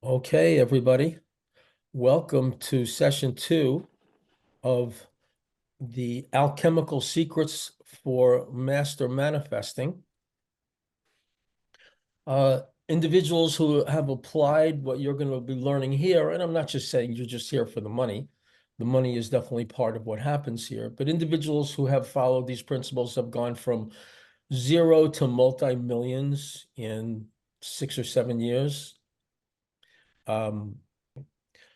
Okay, everybody, welcome to session 2 of the Alchemical Secrets for Master Manifesting. Individuals who have applied what you're going to be learning here, and I'm not just saying you're just here for the money. The money is definitely part of what happens here, but individuals who have followed these principles have gone from 0 to multi-millions in 6 or 7 years.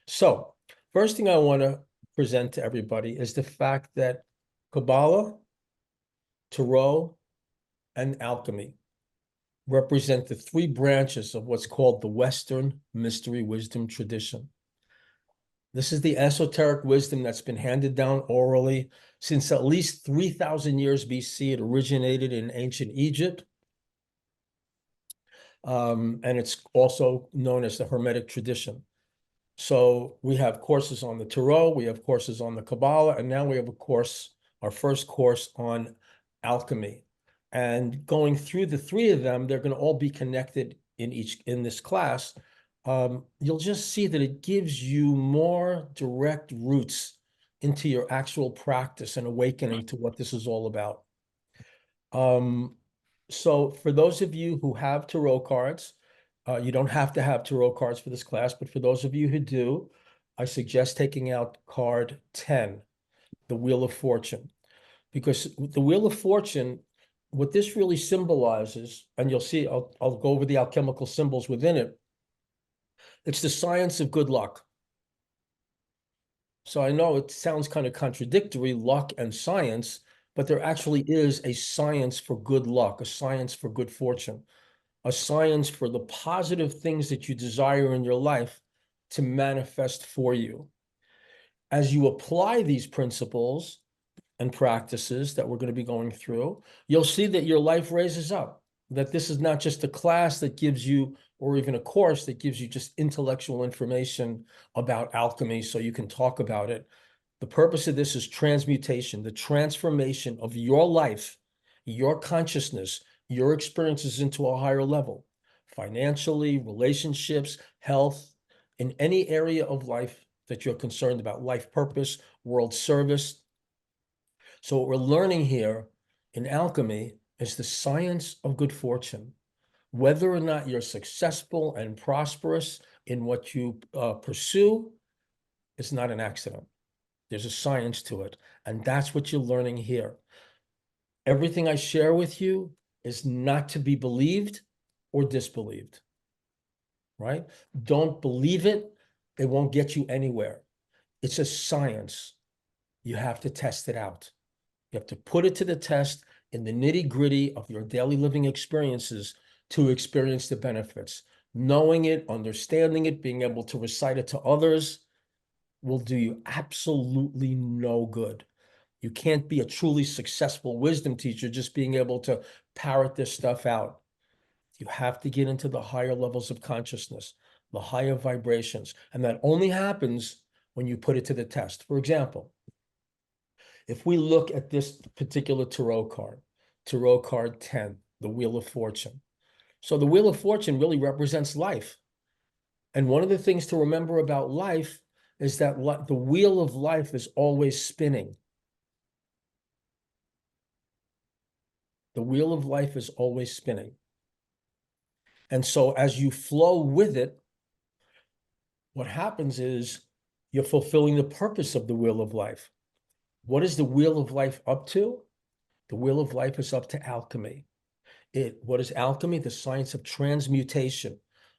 So, first thing I want to present to everybody is the fact that Kabbalah, Tarot, and alchemy represent the 3 branches of what's called the Western mystery wisdom tradition. This is the esoteric wisdom that's been handed down orally since at least 3,000 years BC. It originated in ancient Egypt. And it's also known as the Hermetic tradition. So we have courses on the Tarot, we have courses on the Kabbalah, and now we have a course, our first course on alchemy. And going through the 3 of them, they're going to all be connected in this class. You'll just see that it gives you more direct roots into your actual practice and awakening to what this is all about. So for those of you who have Tarot cards, you don't have to have Tarot cards for this class, but for those of you who do, I suggest taking out card 10, the Wheel of Fortune. Because the Wheel of Fortune, what this really symbolizes, and you'll see, I'll go over the alchemical symbols within it, it's the science of good luck. So I know it sounds kind of contradictory, luck and science, but there actually is a science for good luck, a science for good fortune, a science for the positive things that you desire in your life to manifest for you. As you apply these principles and practices that we're going to be going through, you'll see that your life raises up, that this is not just a class that gives you, or even a course that gives you just intellectual information about alchemy so you can talk about it. The purpose of this is transmutation, the transformation of your life, your consciousness, your experiences into a higher level, financially, relationships, health, in any area of life that you're concerned about, life purpose, world service. So what we're learning here in alchemy is the science of good fortune. Whether or not you're successful and prosperous in what you pursue, it's not an accident. There's a science to it. And that's what you're learning here. Everything I share with you is not to be believed or disbelieved, right? Don't believe it. It won't get you anywhere. It's a science. You have to test it out. You have to put it to the test in the nitty-gritty of your daily living experiences to experience the benefits. Knowing it, understanding it, being able to recite it to others will do you absolutely no good. You can't be a truly successful wisdom teacher just being able to parrot this stuff out. You have to get into the higher levels of consciousness, the higher vibrations, and that only happens when you put it to the test. For example, if we look at this particular Tarot card 10, the Wheel of Fortune. So the Wheel of Fortune really represents life. And one of the things to remember about life is that the wheel of life is always spinning. The wheel of life is always spinning. And so as you flow with it, what happens is you're fulfilling the purpose of the wheel of life. What is the wheel of life up to? The wheel of life is up to alchemy. What is alchemy? The science of transmutation,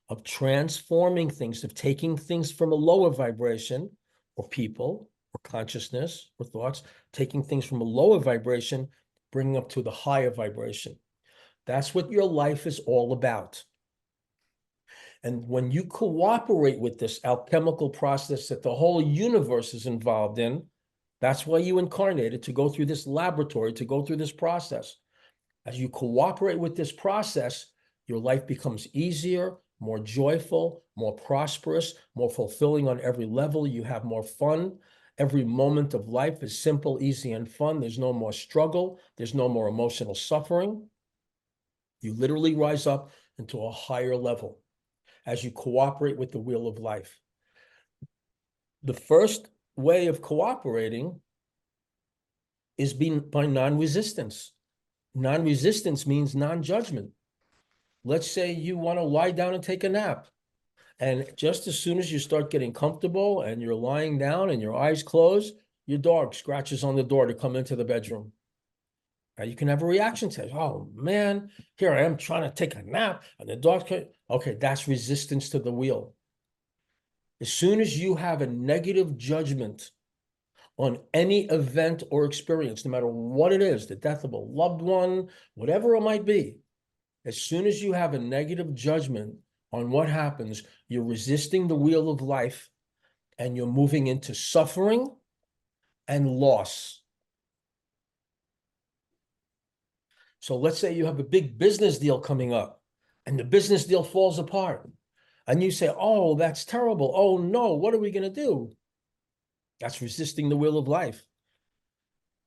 of transforming things, of taking things from a lower vibration, or people, or consciousness, or thoughts, taking things from a lower vibration, bringing up to the higher vibration. That's what your life is all about. And when you cooperate with this alchemical process that the whole universe is involved in, that's why you incarnated, to go through this laboratory, to go through this process. As you cooperate with this process, your life becomes easier, more joyful, more prosperous, more fulfilling on every level. You have more fun. Every moment of life is simple, easy, and fun. There's no more struggle. There's no more emotional suffering. You literally rise up into a higher level. as you cooperate with the wheel of life. The first way of cooperating is by non-resistance. Non-resistance means non-judgment. Let's say you want to lie down and take a nap. And just as soon as you start getting comfortable and you're lying down and your eyes close, your dog scratches on the door to come into the bedroom. Now you can have a reaction to it. Oh man, here I am trying to take a nap and the dog, okay, that's resistance to the wheel. As soon as you have a negative judgment on any event or experience, no matter what it is, the death of a loved one, whatever it might be, as soon as you have a negative judgment on what happens, you're resisting the wheel of life and you're moving into suffering and loss. So let's say you have a big business deal coming up and the business deal falls apart and you say, oh, that's terrible. Oh no, what are we going to do? That's resisting the wheel of life.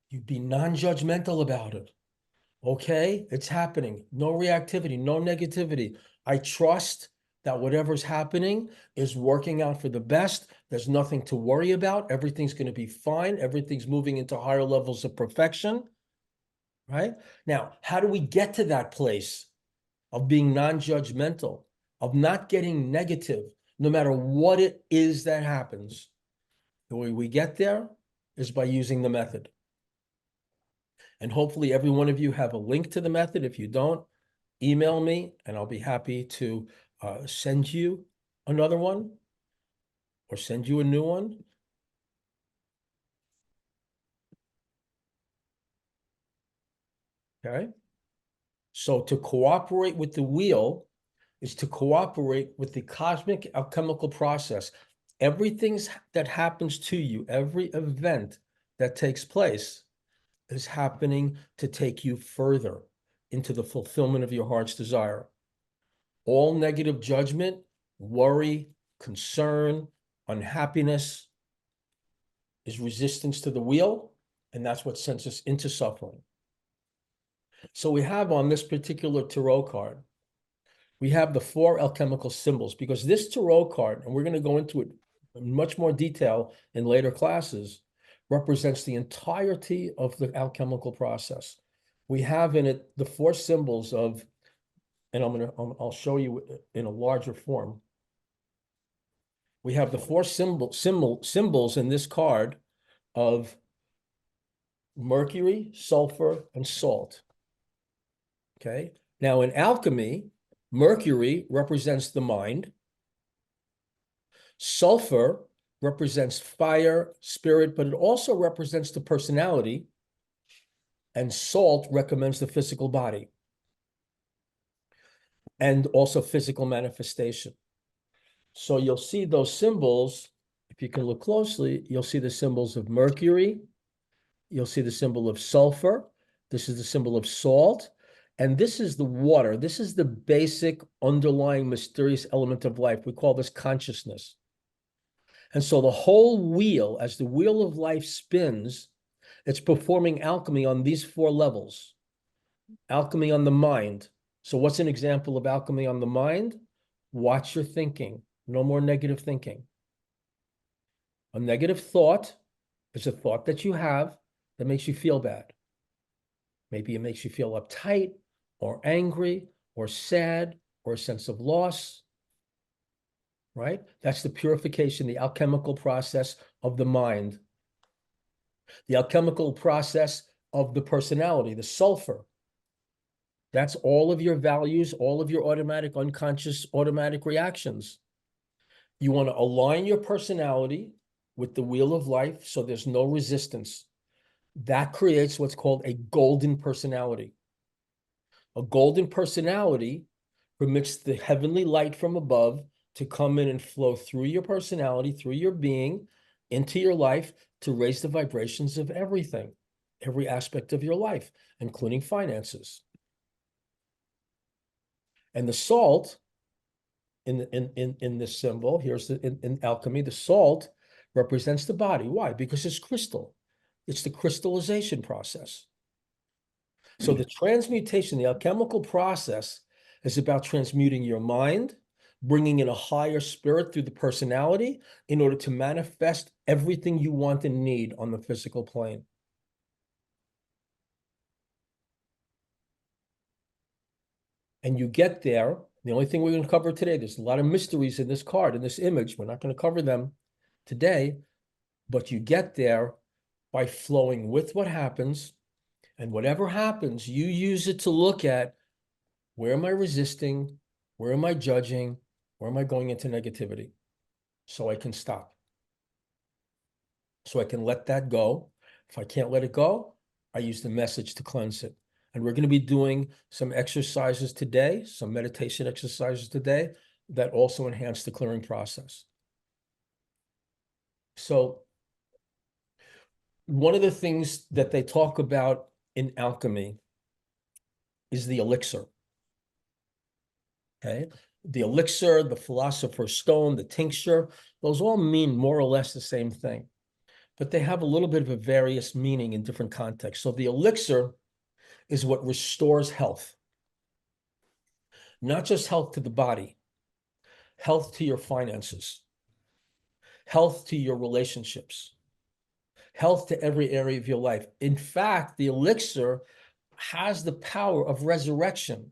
You be non-judgmental about it. Okay, it's happening. No reactivity, no negativity. I trust that whatever's happening is working out for the best. There's nothing to worry about. Everything's going to be fine. Everything's moving into higher levels of perfection, right? Now, how do we get to that place of being non-judgmental, of not getting negative, no matter what it is that happens? The way we get there is by using the method. And hopefully every one of you have a link to the method. If you don't, email me and I'll be happy to send you another one or send you a new one. Okay. So to cooperate with the wheel is to cooperate with the cosmic alchemical process. Everything that happens to you, every event that takes place is happening to take you further into the fulfillment of your heart's desire. All negative judgment, worry, concern, unhappiness is resistance to the wheel, and that's what sends us into suffering. So we have on this particular tarot card, we have the 4 alchemical symbols, because this tarot card, and we're going to go into it in much more detail in later classes, represents the entirety of the alchemical process. We have in it the 4 symbols of, and I'll show you in a larger form. We have the 4 symbols in this card of mercury, sulfur, and salt. Okay. Now in alchemy, mercury represents the mind. Sulfur represents fire, spirit, but it also represents the personality. And salt recommends the physical body and also physical manifestation. So you'll see those symbols. If you can look closely, you'll see the symbols of mercury. You'll see the symbol of sulfur. This is the symbol of salt. And this is the water. This is the basic underlying mysterious element of life. We call this consciousness. And so the whole wheel, as the wheel of life spins, it's performing alchemy on these 4 levels. Alchemy on the mind. So what's an example of alchemy on the mind? Watch your thinking. No more negative thinking. A negative thought is a thought that you have that makes you feel bad. Maybe it makes you feel uptight or angry or sad or a sense of loss, right? That's the purification, the alchemical process of the mind. The alchemical process of the personality, the sulfur. That's all of your values, all of your automatic, unconscious, automatic reactions. You want to align your personality with the wheel of life so there's no resistance. That creates what's called a golden personality. A golden personality permits the heavenly light from above to come in and flow through your personality, through your being, into your life to raise the vibrations of everything, every aspect of your life, including finances. And the salt in this symbol, here's in alchemy, the salt represents the body. Why? Because it's crystal. It's the crystallization process. So the transmutation, the alchemical process, is about transmuting your mind, bringing in a higher spirit through the personality in order to manifest everything you want and need on the physical plane. And you get there, the only thing we're going to cover today, there's a lot of mysteries in this card, in this image. We're not going to cover them today, but you get there by flowing with what happens. And whatever happens, you use it to look at, where am I resisting? Where am I judging? Where am I going into negativity? So I can stop. So I can let that go. If I can't let it go, I use the message to cleanse it. And we're going to be doing some exercises today, some meditation exercises today that also enhance the clearing process. So one of the things that they talk about in alchemy is the elixir. Okay? The elixir, the philosopher's stone, the tincture, those all mean more or less the same thing, but they have a little bit of a various meaning in different contexts. So the elixir is what restores health, not just health to the body, health to your finances, health to your relationships, health to every area of your life. In fact, the elixir has the power of resurrection.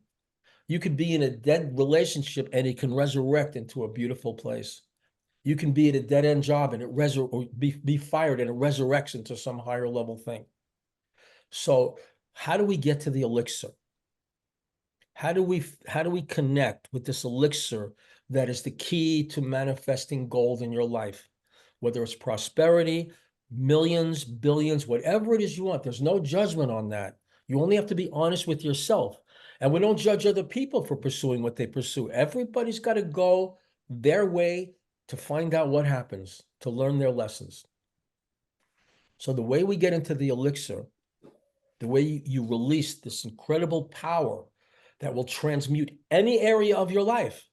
You could be in a dead relationship and it can resurrect into a beautiful place. You can be at a dead-end job and or be fired and it resurrects into some higher level thing. So how do we get to the elixir? How do we connect with this elixir that is the key to manifesting gold in your life? Whether it's prosperity, millions, billions, whatever it is you want, there's no judgment on that. You only have to be honest with yourself. And we don't judge other people for pursuing what they pursue. Everybody's got to go their way to find out what happens, to learn their lessons. So the way we get into the elixir, the way you release this incredible power that will transmute any area of your life.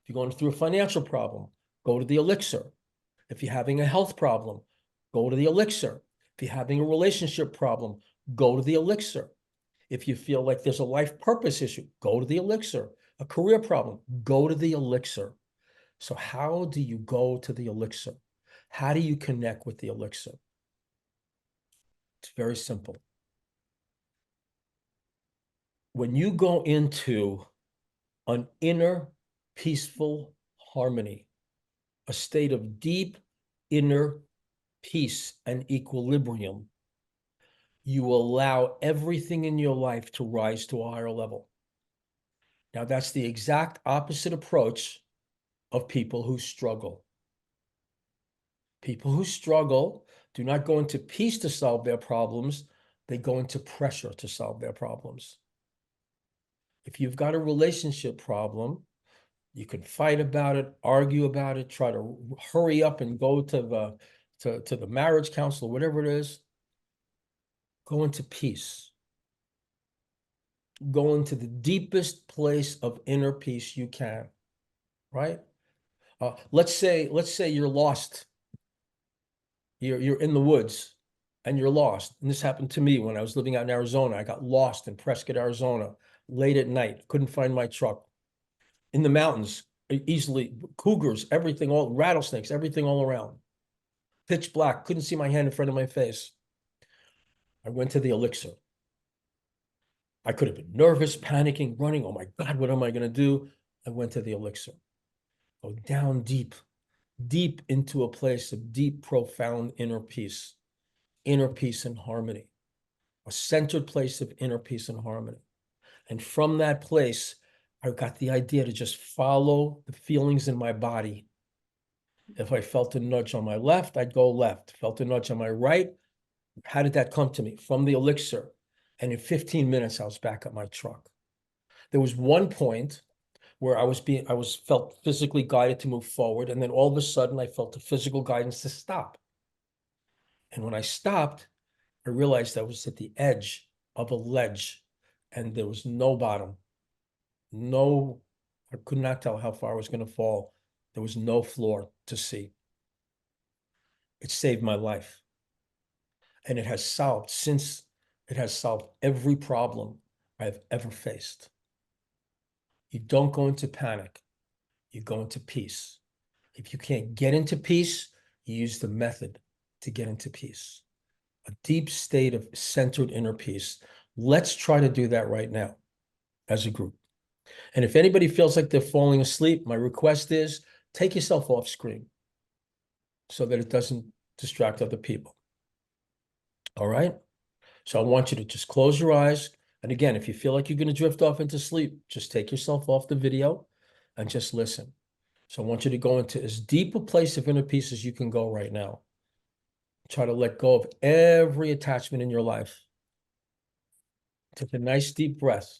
If you're going through a financial problem, go to the elixir. If you're having a health problem, go to the elixir. If you're having a relationship problem, go to the elixir. If you feel like there's a life purpose issue, go to the elixir. A career problem, go to the elixir. So how do you go to the elixir? How do you connect with the elixir? It's very simple. When you go into an inner peaceful harmony, a state of deep inner peace and equilibrium, you allow everything in your life to rise to a higher level. Now, that's the exact opposite approach of people who struggle. People who struggle do not go into peace to solve their problems. They go into pressure to solve their problems. If you've got a relationship problem, you can fight about it, argue about it, try to hurry up and go to the marriage counselor, whatever it is. Go into peace. Go into the deepest place of inner peace you can, right? Let's say you're lost. You're in the woods and you're lost. And this happened to me when I was living out in Arizona. I got lost in Prescott, Arizona, late at night. Couldn't find my truck. In the mountains, easily cougars, everything, all rattlesnakes, everything all around. Pitch black, couldn't see my hand in front of my face. I went to the elixir. I could have been nervous, panicking, running. Oh my God, what am I going to do? I went to the elixir. Go down deep, deep into a place of deep, profound inner peace and harmony, a centered place of inner peace and harmony. And from that place, I got the idea to just follow the feelings in my body. If I felt a nudge on my left, I'd go left. Felt a nudge on my right. How did that come to me? From the elixir. And in 15 minutes, I was back at my truck. There was one point where I felt physically guided to move forward. And then all of a sudden I felt the physical guidance to stop. And when I stopped, I realized I was at the edge of a ledge and there was no bottom. I could not tell how far I was going to fall. There was no floor to see. It saved my life. And it has solved every problem I've ever faced. You don't go into panic. you go into peace. If you can't get into peace, you use the method to get into peace. A deep state of centered inner peace. Let's try to do that right now as a group. And if anybody feels like they're falling asleep, my request is take yourself off screen so that it doesn't distract other people. All right? So I want you to just close your eyes. And again, if you feel like you're going to drift off into sleep, just take yourself off the video and just listen. So I want you to go into as deep a place of inner peace as you can go right now. Try to let go of every attachment in your life. Take a nice deep breath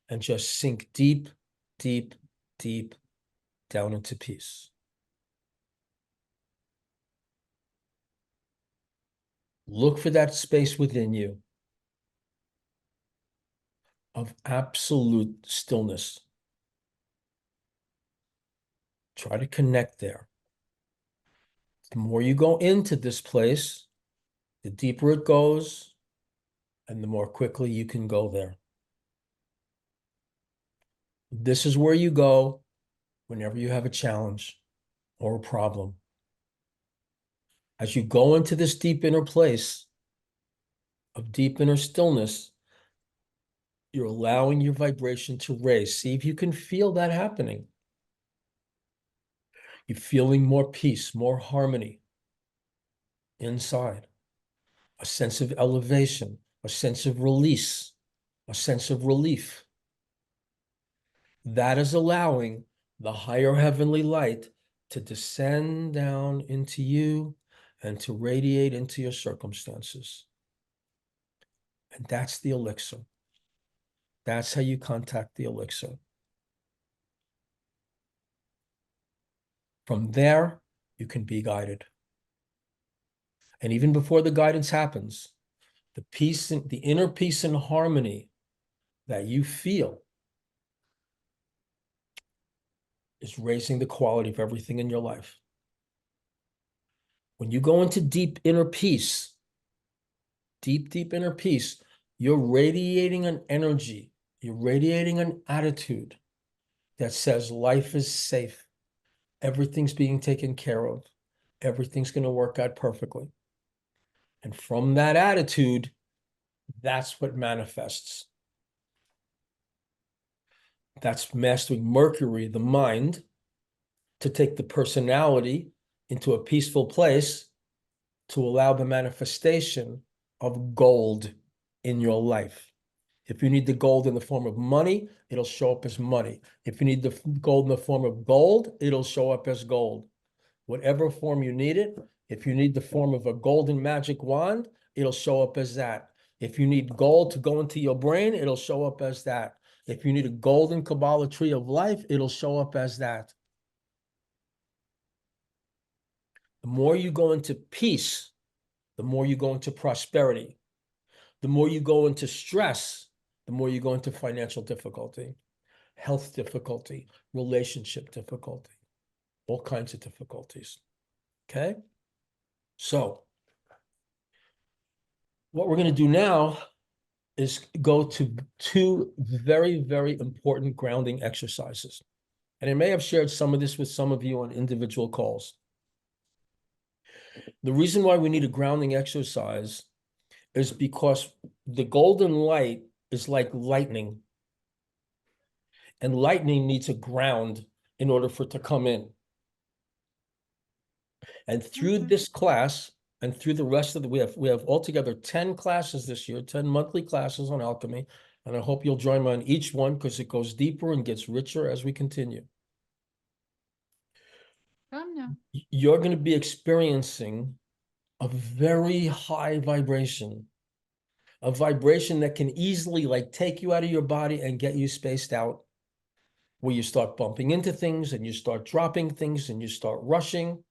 and just sink deep, deep, deep down into peace. Look for that space within you of absolute stillness. Try to connect there. The more you go into this place, the deeper it goes, and the more quickly you can go there. This is where you go whenever you have a challenge or a problem. As you go into this deep inner place of deep inner stillness, you're allowing your vibration to raise. See if you can feel that happening. You're feeling more peace, more harmony inside, a sense of elevation, a sense of release, a sense of relief. That is allowing the higher heavenly light to descend down into you and to radiate into your circumstances. And that's the elixir. That's how you contact the elixir. From there, you can be guided. And even before the guidance happens, the peace, the inner peace and harmony that you feel is raising the quality of everything in your life. When you go into deep inner peace, deep, deep inner peace, you're radiating an energy, you're radiating an attitude that says life is safe, everything's being taken care of, everything's going to work out perfectly. And from that attitude, that's what manifests. That's mastering Mercury, the mind, to take the personality into a peaceful place to allow the manifestation of gold in your life. If you need the gold in the form of money, it'll show up as money. If you need the gold in the form of gold, it'll show up as gold. Whatever form you need it, if you need the form of a golden magic wand, it'll show up as that. If you need gold to go into your brain, it'll show up as that. If you need a golden Kabbalah tree of life, it'll show up as that. The more you go into peace, the more you go into prosperity. The more you go into stress, the more you go into financial difficulty, health difficulty, relationship difficulty, all kinds of difficulties. Okay? So, what we're going to do now is go to two very, very important grounding exercises. And I may have shared some of this with some of you on individual calls. The reason why we need a grounding exercise is because the golden light is like lightning. And lightning needs a ground in order for it to come in. And through this class and through the rest of the, we have altogether 10 classes this year, 10 monthly classes on alchemy. And I hope you'll join me on each one because it goes deeper and gets richer as we continue. You're going to be experiencing a very high vibration, a vibration that can easily like take you out of your body and get you spaced out, where you start bumping into things and you start dropping things and you start rushing.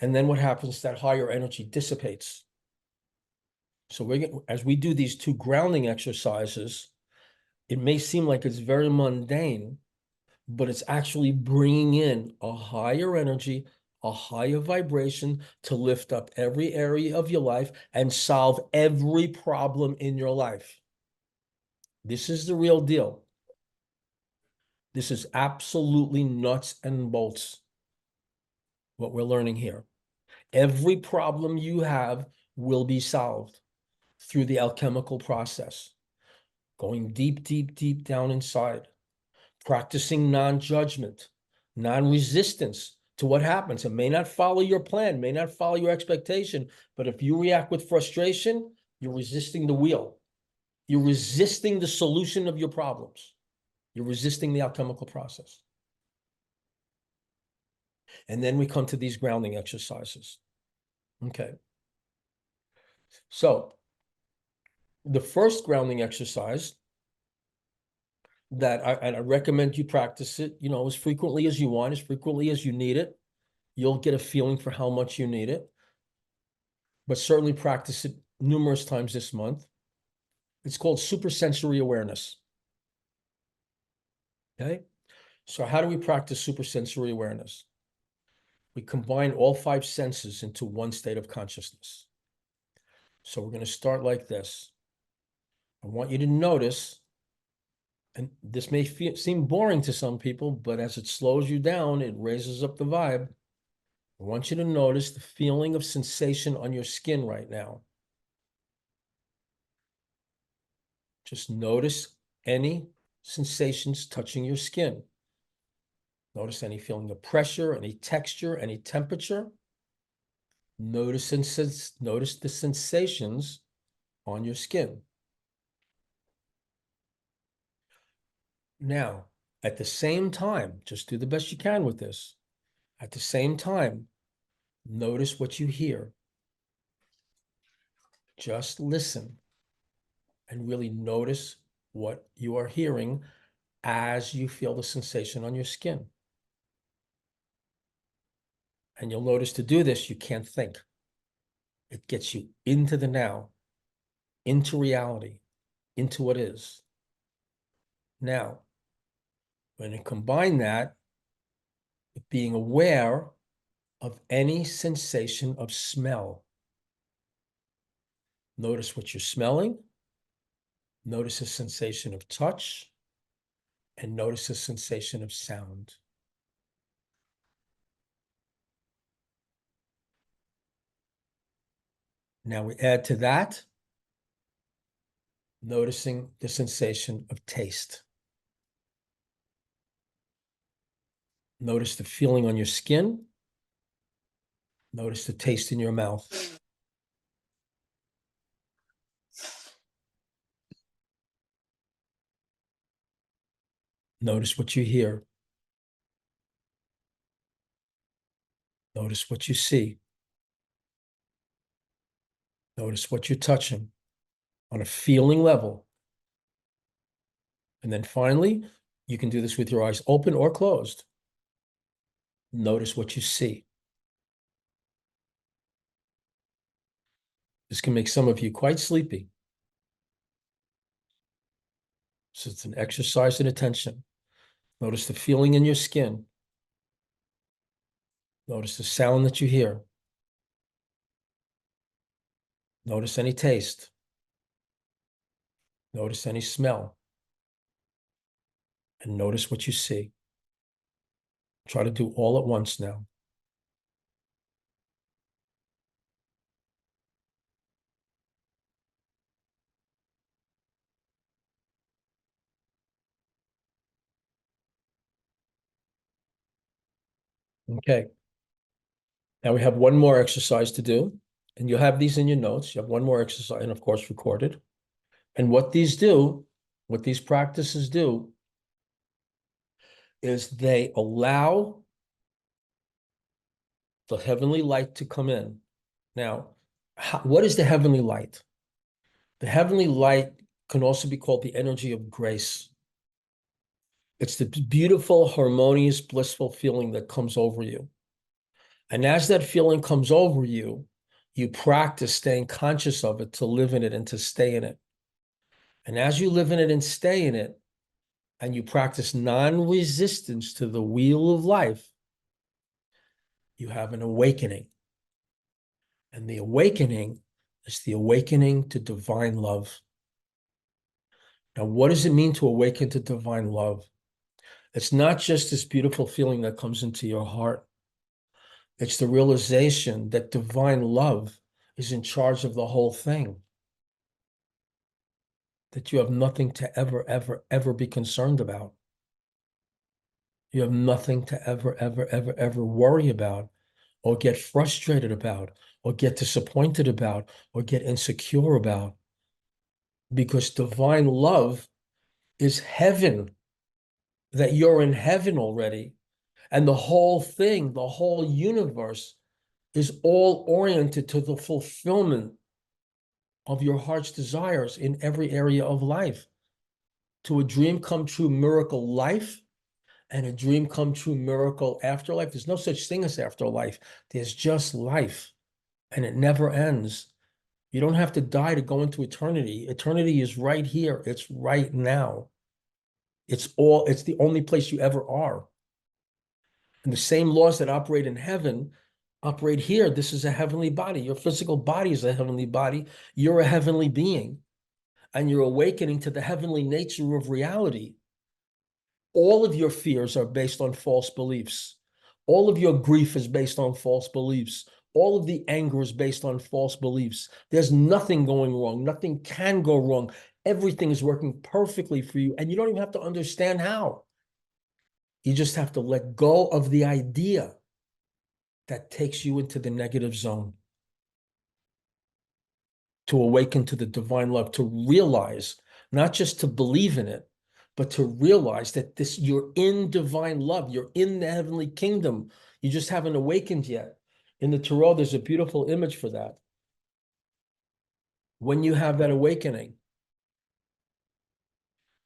And then what happens? That higher energy dissipates. So as we do these two grounding exercises, it may seem like it's very mundane, but it's actually bringing in a higher energy, a higher vibration to lift up every area of your life and solve every problem in your life. This is the real deal. This is absolutely nuts and bolts, what we're learning here. Every problem you have will be solved through the alchemical process, going deep, deep, deep down inside, practicing non-judgment, non-resistance to what happens. It may not follow your plan, may not follow your expectation, but if you react with frustration, you're resisting the wheel. You're resisting the solution of your problems. You're resisting the alchemical process. And then we come to these grounding exercises. Okay. So the first grounding exercise that I recommend you practice it, as frequently as you want, as frequently as you need it. You'll get a feeling for how much you need it, but certainly practice it numerous times this month. It's called supersensory awareness. Okay. So how do we practice supersensory awareness? We combine all 5 senses into one state of consciousness. So we're going to start like this. I want you to notice, and this may seem boring to some people, but as it slows you down, it raises up the vibe. I want you to notice the feeling of sensation on your skin right now. Just notice any sensations touching your skin. Notice any feeling of pressure, any texture, any temperature. Notice the sensations on your skin. Now, at the same time, just do the best you can with this. At the same time, notice what you hear. Just listen and really notice what you are hearing as you feel the sensation on your skin. And you'll notice to do this, you can't think. It gets you into the now, into reality, into what is. Now, when you combine that with being aware of any sensation of smell, notice what you're smelling, notice a sensation of touch, and notice a sensation of sound. Now we add to that, noticing the sensation of taste. Notice the feeling on your skin. Notice the taste in your mouth. Notice what you hear. Notice what you see. Notice what you're touching on a feeling level. And then finally, you can do this with your eyes open or closed. Notice what you see. This can make some of you quite sleepy. So it's an exercise in attention. Notice the feeling in your skin. Notice the sound that you hear. Notice any taste. Notice any smell. And notice what you see. Try to do all at once now. Okay. Now we have one more exercise to do, and you'll have these in your notes. You have one more exercise, and of course, recorded. And what these practices do, is they allow the heavenly light to come in. Now, what is the heavenly light? The heavenly light can also be called the energy of grace. It's the beautiful, harmonious, blissful feeling that comes over you. And as that feeling comes over you, you practice staying conscious of it to live in it and to stay in it. And as you live in it and stay in it, and you practice non-resistance to the wheel of life, you have an awakening. And the awakening is the awakening to divine love. Now, what does it mean to awaken to divine love? It's not just this beautiful feeling that comes into your heart. It's the realization that divine love is in charge of the whole thing, that you have nothing to ever, ever, ever be concerned about. You have nothing to ever, ever, ever, ever worry about, or get frustrated about, or get disappointed about, or get insecure about, because divine love is heaven, that you're in heaven already. And the whole thing, the whole universe is all oriented to the fulfillment of your heart's desires in every area of life, to a dream come true miracle life and a dream come true miracle afterlife. There's no such thing as afterlife. There's just life, and it never ends. You don't have to die to go into eternity. Eternity is right here. It's right now. It's the only place you ever are. And the same laws that operate in heaven operate here. This is a heavenly body. Your physical body is a heavenly body. You're a heavenly being, and you're awakening to the heavenly nature of reality. All of your fears are based on false beliefs. All of your grief is based on false beliefs. All of the anger is based on false beliefs. There's nothing going wrong. Nothing can go wrong. Everything is working perfectly for you, and you don't even have to understand how. You just have to let go of the idea that takes you into the negative zone, to awaken to the divine love, to realize, not just to believe in it, but to realize that you're in divine love. You're in the heavenly kingdom. You just haven't awakened yet. In the Tarot, there's a beautiful image for that. When you have that awakening,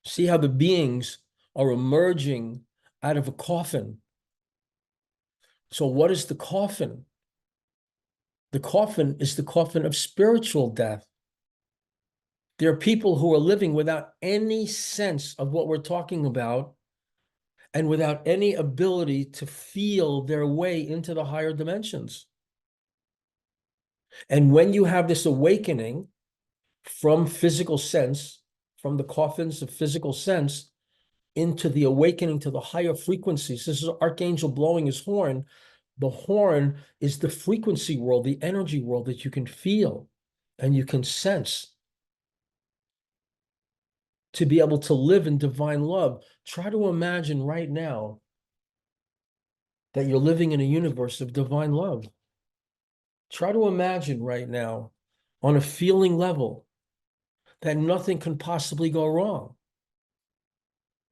see how the beings are emerging out of a coffin. So what is the coffin? The coffin is the coffin of spiritual death. There are people who are living without any sense of what we're talking about and without any ability to feel their way into the higher dimensions. And when you have this awakening from physical sense, from the coffins of physical sense, into the awakening to the higher frequencies, this is Archangel blowing his horn. The horn is the frequency world, the energy world that you can feel and you can sense. To be able to live in divine love, try to imagine right now that you're living in a universe of divine love. Try to imagine right now, on a feeling level, that nothing can possibly go wrong,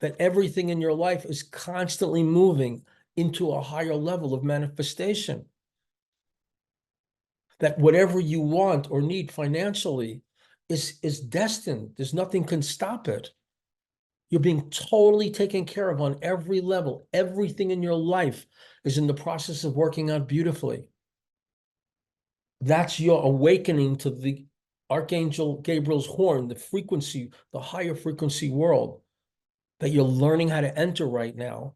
that everything in your life is constantly moving into a higher level of manifestation, that whatever you want or need financially is destined. There's nothing can stop it. You're being totally taken care of on every level. Everything in your life is in the process of working out beautifully. That's your awakening to the Archangel Gabriel's horn, the frequency, the higher frequency world that you're learning how to enter right now.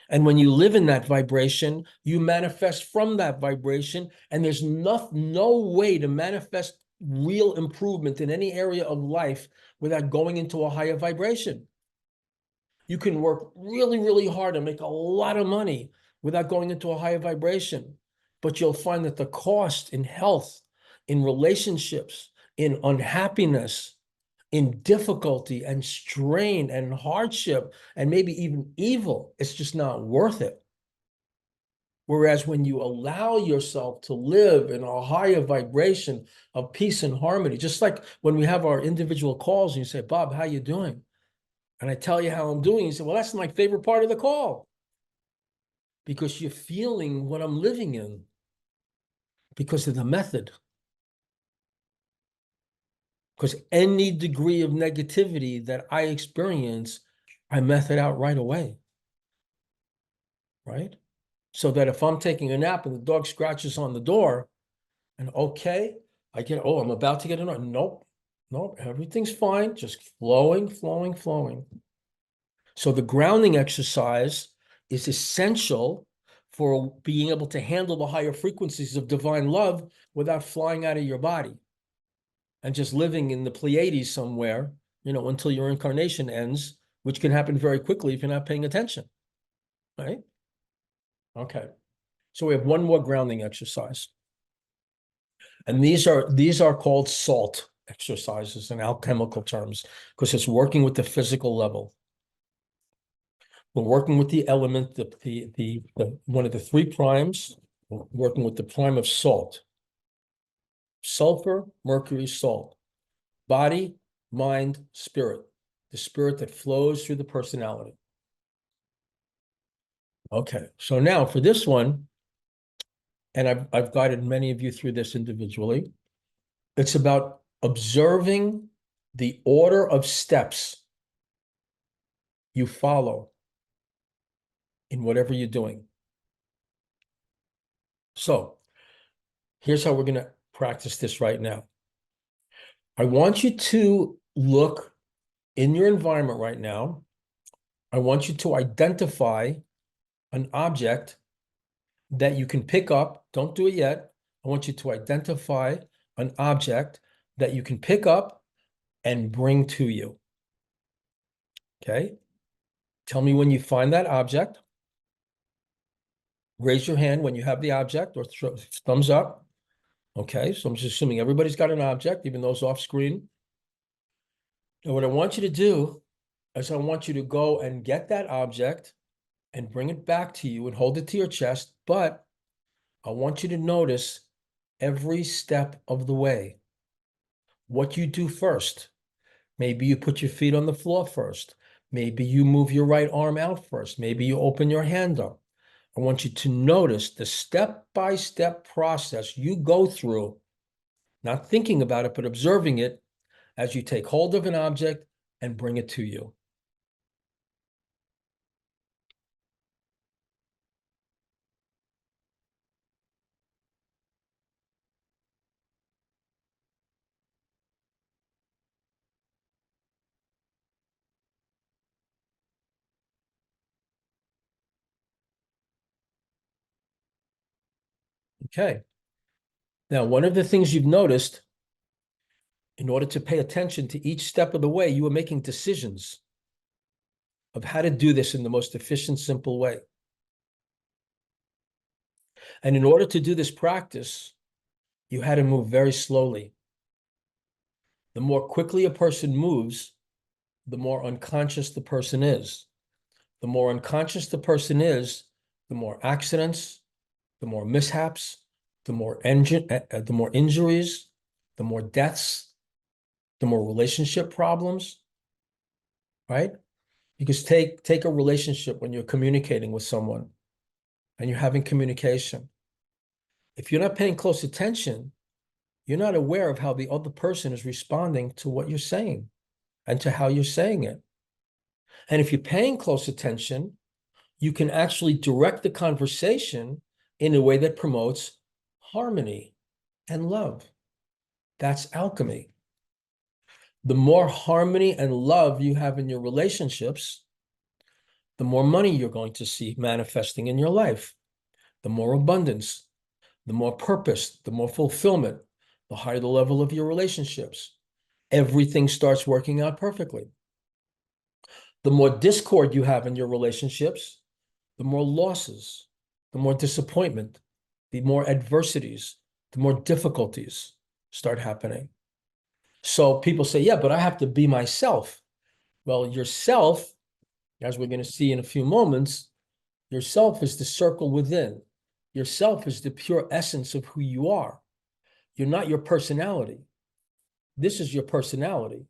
And when you live in that vibration, you manifest from that vibration, and there's no way to manifest real improvement in any area of life without going into a higher vibration. You can work really, really hard and make a lot of money without going into a higher vibration. But you'll find that the cost in health, in relationships, in unhappiness, in difficulty and strain and hardship, and maybe even evil, it's just not worth it. Whereas when you allow yourself to live in a higher vibration of peace and harmony, just like when we have our individual calls and you say, Bob, how you doing? And I tell you how I'm doing. You say, well, that's my favorite part of the call, because you're feeling what I'm living in because of the method. Because any degree of negativity that I experience, I method out right away, right? So that if I'm taking a nap and the dog scratches on the door, and okay, I'm about to get an order. Nope, everything's fine, just flowing, flowing, flowing. So the grounding exercise is essential for being able to handle the higher frequencies of divine love without flying out of your body and just living in the Pleiades somewhere, until your incarnation ends, which can happen very quickly if you're not paying attention, right? Okay. So we have one more grounding exercise. And these are called SALT exercises in alchemical terms, because it's working with the physical level. We're working with the element, the one of the three primes, working with the prime of salt. Sulfur, mercury, salt. Body, mind, spirit. The spirit that flows through the personality. Okay, so now for this one, and I've guided many of you through this individually, it's about observing the order of steps you follow in whatever you're doing. So here's how we're going to practice this right now. I want you to look in your environment right now. I want you to identify an object that you can pick up. Don't do it yet. I want you to identify an object that you can pick up and bring to you. Okay? Tell me when you find that object. Raise your hand when you have the object, or thumbs up. Okay, so I'm just assuming everybody's got an object, even those off screen. And what I want you to do is I want you to go and get that object and bring it back to you and hold it to your chest, but I want you to notice every step of the way. What you do first. Maybe you put your feet on the floor first. Maybe you move your right arm out first. Maybe you open your hand up. I want you to notice the step-by-step process you go through, not thinking about it, but observing it as you take hold of an object and bring it to you. Okay. Now, one of the things you've noticed, in order to pay attention to each step of the way, you are making decisions of how to do this in the most efficient, simple way. And in order to do this practice, you had to move very slowly. The more quickly a person moves, the more unconscious the person is. The more unconscious the person is, the more accidents, the more mishaps, the more injuries, the more deaths, the more relationship problems, right? Because take a relationship when you're communicating with someone and you're having communication. If you're not paying close attention, you're not aware of how the other person is responding to what you're saying and to how you're saying it. And if you're paying close attention, you can actually direct the conversation in a way that promotes harmony and love. That's alchemy. The more harmony and love you have in your relationships, the more money you're going to see manifesting in your life, the more abundance, the more purpose, the more fulfillment, the higher the level of your relationships. Everything starts working out perfectly. The more discord you have in your relationships, the more losses, the more disappointment, the more adversities, the more difficulties start happening. So people say, yeah, but I have to be myself. Well, yourself, as we're going to see in a few moments, yourself is the circle within. Yourself is the pure essence of who you are. You're not your personality. This is your personality.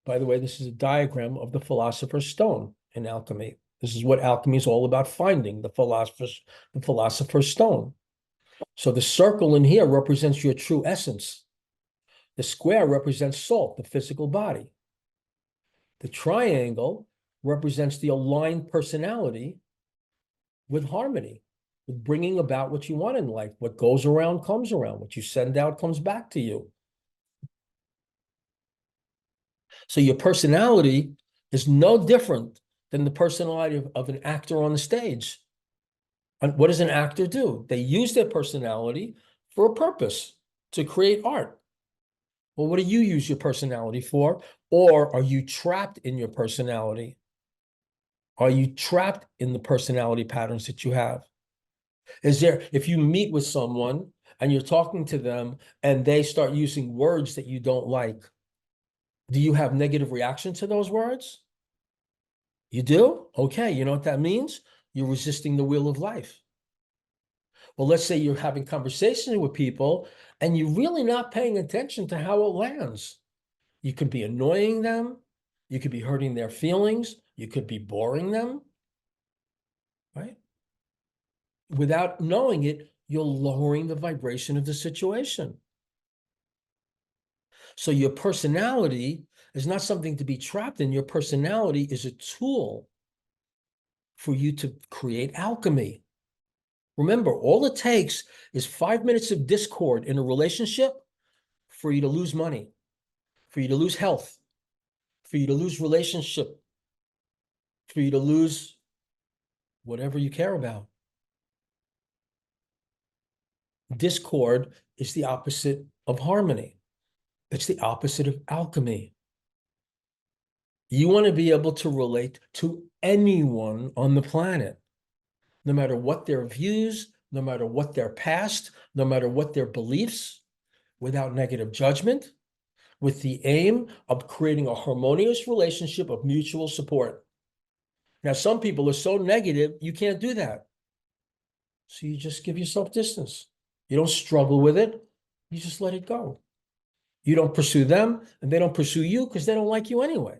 By the way, this is a diagram of the philosopher's stone in alchemy. This is what alchemy is all about, finding the philosopher's stone. So the circle in here represents your true essence. The square represents salt, the physical body. The triangle represents the aligned personality with harmony, with bringing about what you want in life. What goes around comes around. What you send out comes back to you. So your personality is no different than the personality of an actor on the stage. And what does an actor do? They use their personality for a purpose, to create art. Well, what do you use your personality for? Or are you trapped in your personality? Are you trapped in the personality patterns that you have? Is there, if you meet with someone and you're talking to them and they start using words that you don't like, do you have negative reaction to those words? You do? Okay, you know what that means? You're resisting the wheel of life. Well, let's say you're having conversations with people and you're really not paying attention to how it lands. You could be annoying them. You could be hurting their feelings. You could be boring them, right? Without knowing it, you're lowering the vibration of the situation. So your personality is not something to be trapped in. Your personality is a tool for you to create alchemy. Remember, all it takes is 5 minutes of discord in a relationship for you to lose money, for you to lose health, for you to lose relationship, for you to lose whatever you care about. Discord is the opposite of harmony. It's the opposite of alchemy. You want to be able to relate to anyone on the planet, no matter what their views, no matter what their past, no matter what their beliefs, without negative judgment, with the aim of creating a harmonious relationship of mutual support. Now, some people are so negative, you can't do that. So you just give yourself distance. You don't struggle with it. You just let it go. You don't pursue them, and they don't pursue you because they don't like you anyway.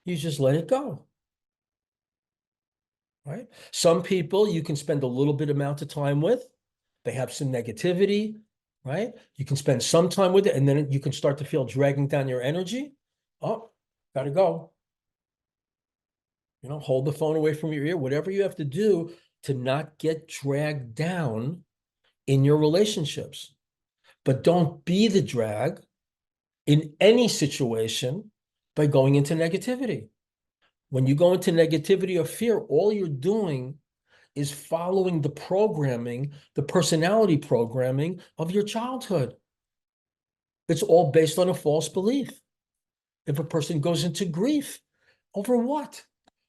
You just let it go, right? Some people you can spend a little bit amount of time with. They have some negativity, right? You can spend some time with it, and then you can start to feel dragging down your energy. Oh, gotta go. Hold the phone away from your ear, whatever you have to do to not get dragged down in your relationships. But don't be the drag in any situation by going into negativity. When you go into negativity or fear, all you're doing is following the programming, the personality programming of your childhood. It's all based on a false belief. If a person goes into grief, over what?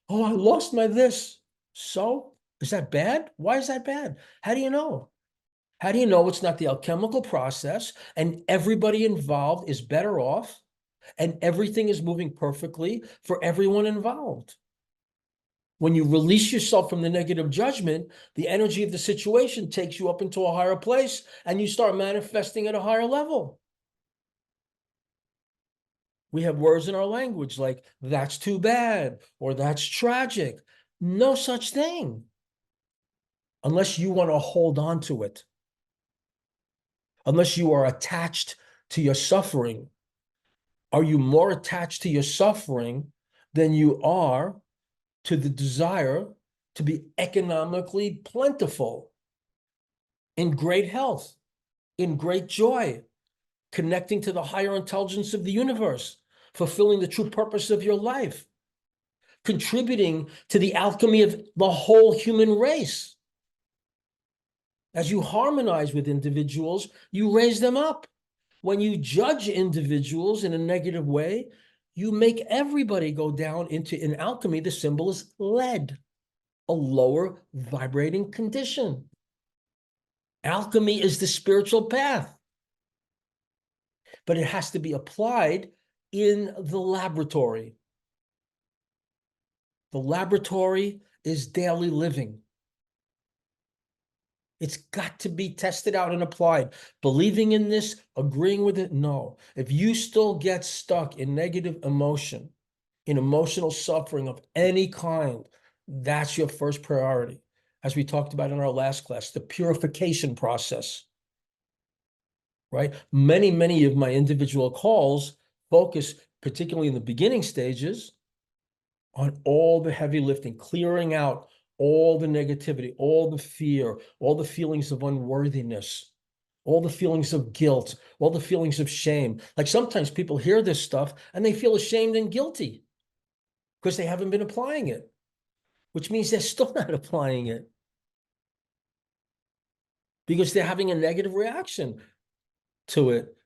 Oh, I lost my this. So, is that bad? Why is that bad? How do you know? How do you know it's not the alchemical process and everybody involved is better off and everything is moving perfectly for everyone involved? When you release yourself from the negative judgment, the energy of the situation takes you up into a higher place and you start manifesting at a higher level. We have words in our language like, that's too bad, or that's tragic. No such thing. Unless you want to hold on to it. Unless you are attached to your suffering. Are you more attached to your suffering than you are to the desire to be economically plentiful, in great health, in great joy, connecting to the higher intelligence of the universe, fulfilling the true purpose of your life, contributing to the alchemy of the whole human race? As you harmonize with individuals, you raise them up. When you judge individuals in a negative way, you make everybody go down into, in alchemy, the symbol is lead, a lower vibrating condition. Alchemy is the spiritual path, but it has to be applied in the laboratory. The laboratory is daily living. It's got to be tested out and applied. Believing in this, agreeing with it, no. If you still get stuck in negative emotion, in emotional suffering of any kind, that's your first priority. As we talked about in our last class, the purification process, right? Many of my individual calls focus, particularly in the beginning stages, on all the heavy lifting, clearing out all the negativity, all the fear, all the feelings of unworthiness, all the feelings of guilt, all the feelings of shame. Like sometimes people hear this stuff and they feel ashamed and guilty because they haven't been applying it, which means they're still not applying it because they're having a negative reaction to it,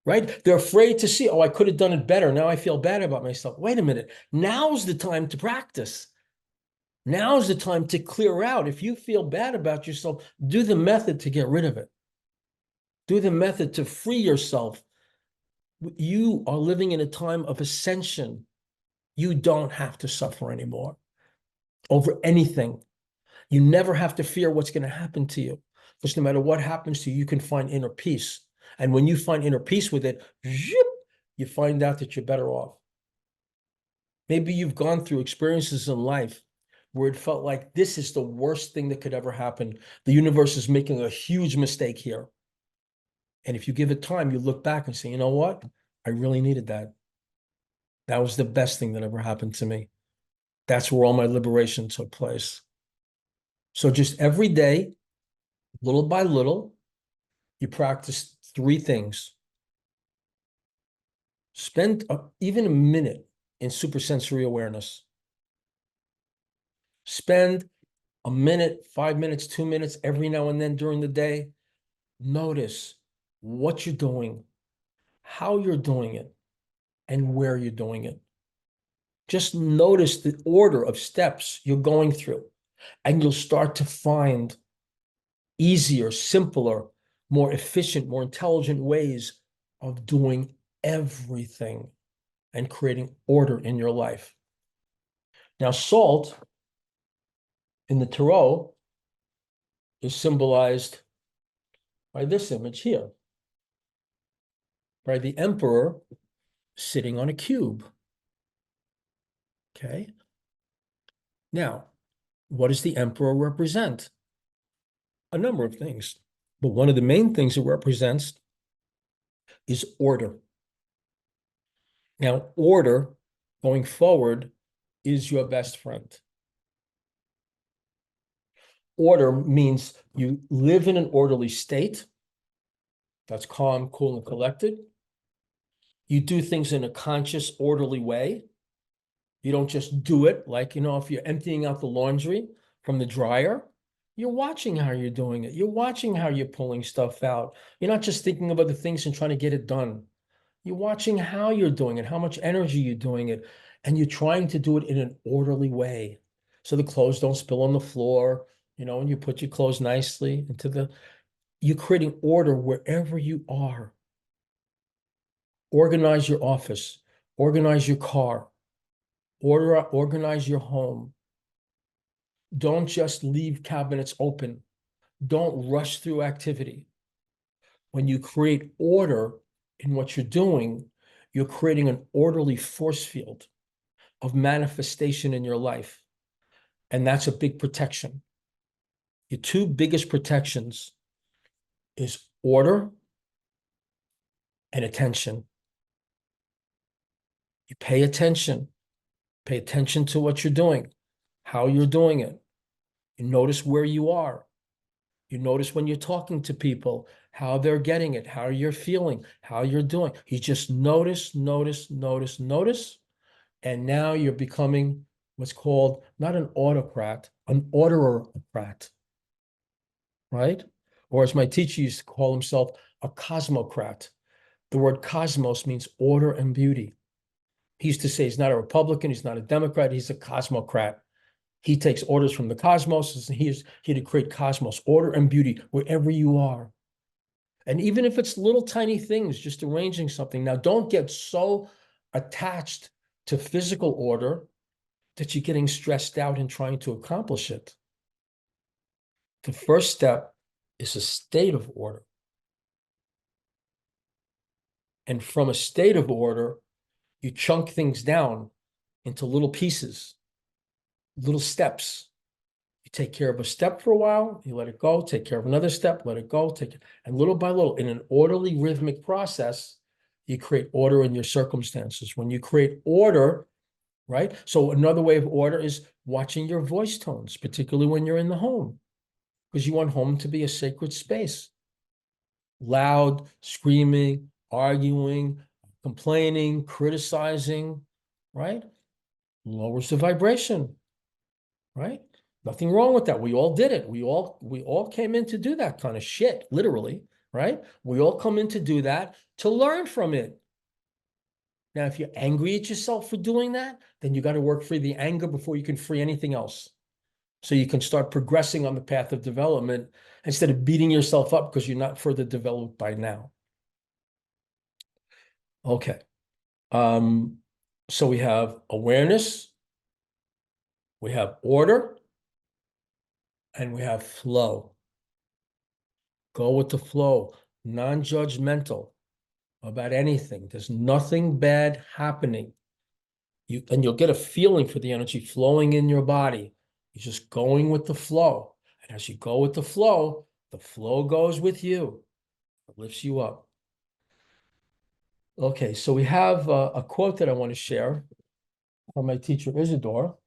right? They're afraid to see, oh, I could have done it better. Now I feel bad about myself. Wait a minute. Now's the time to practice. Now's the time to clear out. If you feel bad about yourself, do the method to get rid of it. Do the method to free yourself. You are living in a time of ascension. You don't have to suffer anymore over anything. You never have to fear what's going to happen to you, because no matter what happens to you, you can find inner peace. And when you find inner peace with it, you find out that you're better off. Maybe you've gone through experiences in life where it felt like this is the worst thing that could ever happen. The universe is making a huge mistake here. And if you give it time, you look back and say, you know what? I really needed that. That was the best thing that ever happened to me. That's where all my liberation took place. So just every day, little by little, you practice 3 things. Spend even a minute in supersensory awareness. Spend a minute, 5 minutes, 2 minutes every now and then during the day. Notice what you're doing, how you're doing it, and where you're doing it. Just notice the order of steps you're going through, and you'll start to find easier, simpler, more efficient, more intelligent ways of doing everything and creating order in your life. Now, salt in the tarot is symbolized by this image here, by the emperor sitting on a cube. Okay. Now, what does the emperor represent? A number of things, but one of the main things it represents is order. Now, order going forward is your best friend. Order means you live in an orderly state that's calm, cool, and collected. You do things in a conscious, orderly way. You don't just do it like, if you're emptying out the laundry from the dryer, you're watching how you're doing it. You're watching how you're pulling stuff out. You're not just thinking of other things and trying to get it done. You're watching how you're doing it, how much energy you're doing it, and you're trying to do it in an orderly way. So the clothes don't spill on the floor, and you put your clothes nicely you're creating order wherever you are. Organize your office, organize your car, organize your home. Don't just leave cabinets open. Don't rush through activity. When you create order in what you're doing, you're creating an orderly force field of manifestation in your life. And that's a big protection. Your 2 biggest protections is order and attention. You pay attention to what you're doing, how you're doing it. You notice where you are. You notice when you're talking to people, how they're getting it, how you're feeling, how you're doing. You just notice. And now you're becoming what's called not an autocrat, an orderocrat, right? Or as my teacher used to call himself, a cosmocrat. The word cosmos means order and beauty. He used to say he's not a Republican, he's not a Democrat, he's a cosmocrat. He takes orders from the cosmos, and he's here to create cosmos, order and beauty wherever you are. And even if it's little tiny things, just arranging something. Now, don't get so attached to physical order that you're getting stressed out in trying to accomplish it. The first step is a state of order. And from a state of order, you chunk things down into little pieces, little steps. You take care of a step for a while, you let it go, take care of another step, let it go, and little by little, in an orderly, rhythmic process, you create order in your circumstances. When you create order, right? So another way of order is watching your voice tones, particularly when you're in the home, because you want home to be a sacred space. Loud, screaming, arguing, complaining, criticizing, right? Lowers the vibration, right? Nothing wrong with that. We all did it. We all came in to do that kind of shit, literally. right? We all come in to do that, to learn from it. Now, if you're angry at yourself for doing that, then you got to work free the anger before you can free anything else. So you can start progressing on the path of development instead of beating yourself up because you're not further developed by now. Okay. So we have awareness, we have order, and we have flow. Go with the flow, non-judgmental about anything. There's nothing bad happening. And you'll get a feeling for the energy flowing in your body. You're just going with the flow. And as you go with the flow goes with you. It lifts you up. Okay, so we have a quote that I want to share from my teacher, Isidore,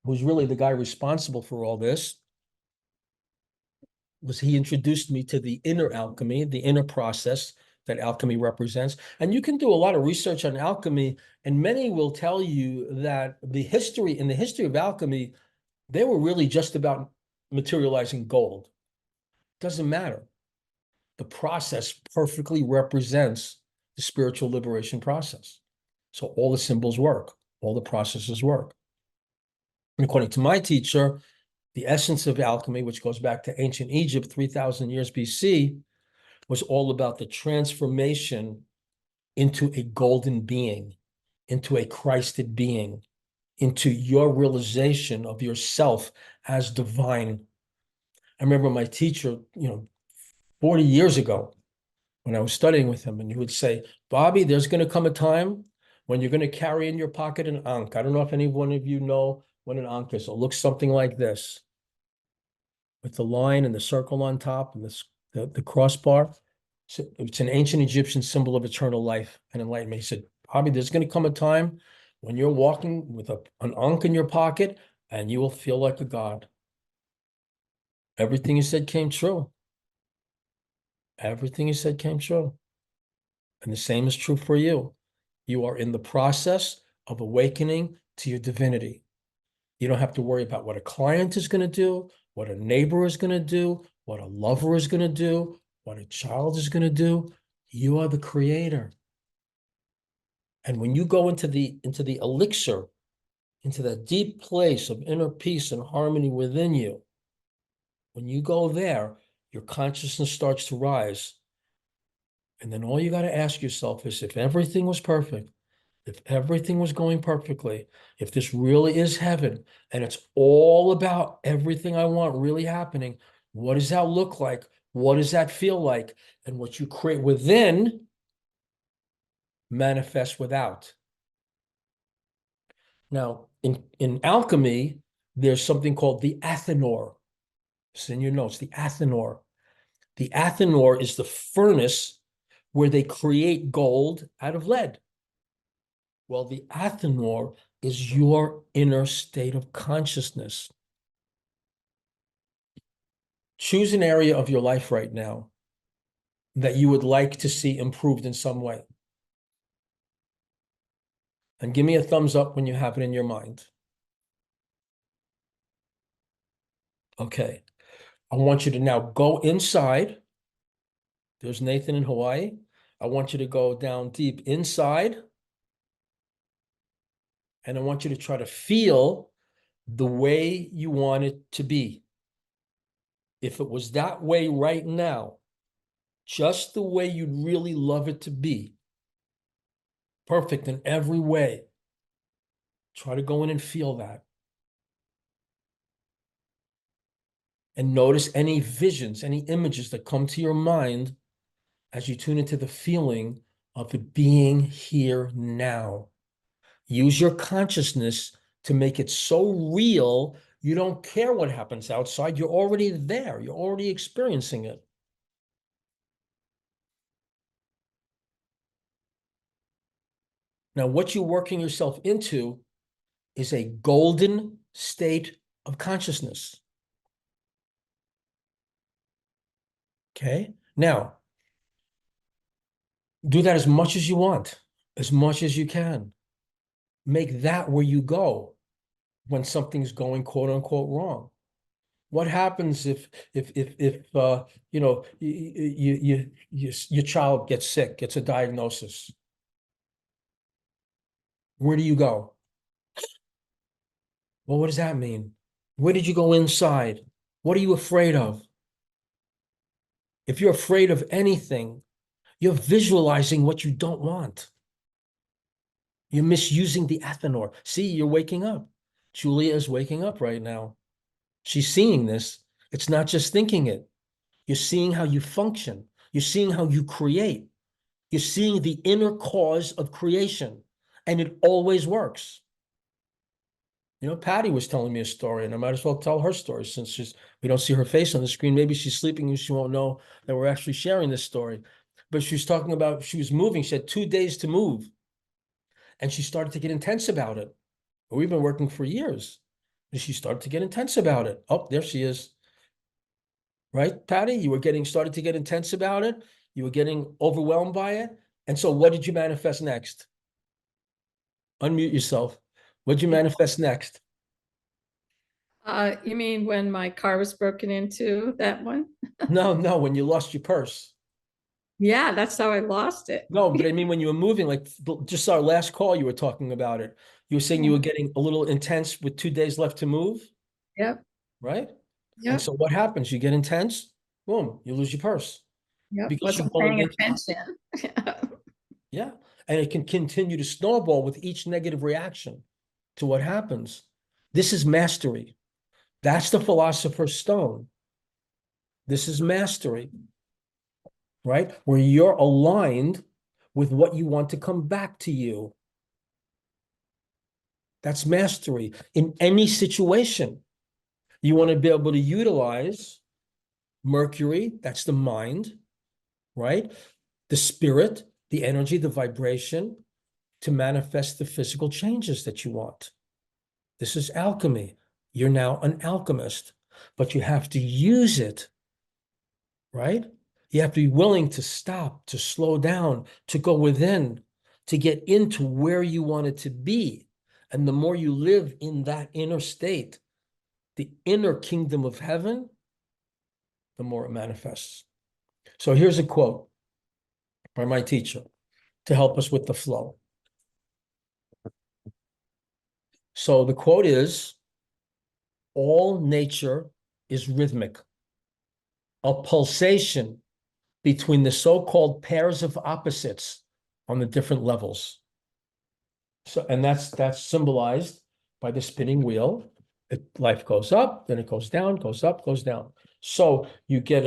who's really the guy responsible for all this. He introduced me to the inner alchemy, the inner process that alchemy represents. And you can do a lot of research on alchemy, and many will tell you that in the history of alchemy, they were really just about materializing gold. Doesn't matter. The process perfectly represents the spiritual liberation process. So all the symbols work, all the processes work. And according to my teacher, the essence of alchemy, which goes back to ancient Egypt, 3,000 years BC, was all about the transformation into a golden being, into a Christed being, into your realization of yourself as divine. I remember my teacher, 40 years ago, when I was studying with him, and he would say, Bobby, there's going to come a time when you're going to carry in your pocket an ankh. I don't know if any one of you know what an ankh is. It looks something like this, with the line and the circle on top and the crossbar. So it's an ancient Egyptian symbol of eternal life and enlightenment. He said, Bobby, there's going to come a time when you're walking with an ankh in your pocket and you will feel like a god. Everything he said came true. Everything he said came true. And the same is true for you. You are in the process of awakening to your divinity. You don't have to worry about what a client is going to do, what a neighbor is going to do, what a lover is going to do, what a child is going to do. You are the creator. And when you go into the elixir, into that deep place of inner peace and harmony within you, when you go there, your consciousness starts to rise. And then all you got to ask yourself is, if everything was perfect, if everything was going perfectly, if this really is heaven and it's all about everything I want really happening, what does that look like? What does that feel like? And what you create within manifests without. Now, in alchemy, there's something called the athanor. It's in your notes, the athanor. The athanor is the furnace where they create gold out of lead. Well, the athanor is your inner state of consciousness. Choose an area of your life right now that you would like to see improved in some way. And give me a thumbs up when you have it in your mind. Okay. I want you to now go inside. There's Nathan in Hawaii. I want you to go down deep inside. And I want you to try to feel the way you want it to be. If it was that way right now, just the way you'd really love it to be, perfect in every way, try to go in and feel that. And notice any visions, any images that come to your mind as you tune into the feeling of it being here now. Use your consciousness to make it so real, you don't care what happens outside. You're already there. You're already experiencing it. Now, what you're working yourself into is a golden state of consciousness. Okay? Now, do that as much as you want, as much as you can. Make that where you go when something's going quote unquote wrong. What happens if you know your child gets sick, gets a diagnosis? Where do you go? Well, what does that mean? Where did you go inside? What are you afraid of? If you're afraid of anything, you're visualizing what you don't want. You're misusing the ethanol. See, you're waking up. Julia is waking up right now. She's seeing this. It's not just thinking it. You're seeing how you function. You're seeing how you create. You're seeing the inner cause of creation, and it always works. You know, Patty was telling me a story, and I might as well tell her story since we don't see her face on the screen. Maybe she's sleeping and she won't know that we're actually sharing this story. But she was talking about she was moving. She had 2 days to move, and she started to get intense about it. We've been working for years, and she started to get intense about it. Oh, there she is. Right, Patty? You were started to get intense about it. You were getting overwhelmed by it. And so what did you manifest next? Unmute yourself. What did you manifest next? You mean when my car was broken into, that one? No, when you lost your purse. Yeah, that's how I lost it. No, but I mean, when you were moving, like just our last call, you were talking about it. You were saying you were getting a little intense with 2 days left to move, Yep, right? And yep, so what happens? You get intense, boom, you lose your purse yep. because you're Wasn't going paying against, attention. yeah. And it can continue to snowball with each negative reaction to what happens. This is mastery. That's the philosopher's stone. This is mastery, right? Where you're aligned with what you want to come back to you. That's mastery in any situation. You want to be able to utilize Mercury, that's the mind, right? The spirit, the energy, the vibration to manifest the physical changes that you want. This is alchemy. You're now an alchemist, but you have to use it, right? You have to be willing to stop, to slow down, to go within, to get into where you want it to be. And the more you live in that inner state, the inner kingdom of heaven, the more it manifests. So here's a quote by my teacher to help us with the flow. So the quote is, all nature is rhythmic, a pulsation between the so-called pairs of opposites on the different levels. So, and that's symbolized by the spinning wheel. Life goes up, then it goes down, goes up, goes down. So you get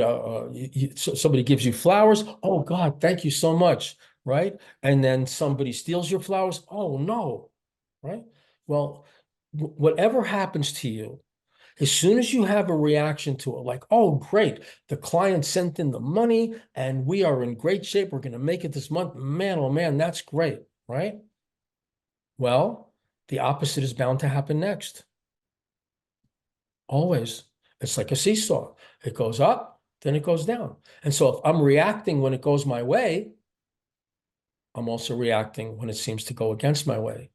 somebody gives you flowers. Oh God, thank you so much, right? And then somebody steals your flowers. Oh no, right? Well, whatever happens to you, as soon as you have a reaction to it, like, oh, great, the client sent in the money and we are in great shape. We're going to make it this month. Man, oh man, that's great, right? Well, the opposite is bound to happen next. Always. It's like a seesaw. It goes up, then it goes down. And so if I'm reacting when it goes my way, I'm also reacting when it seems to go against my way.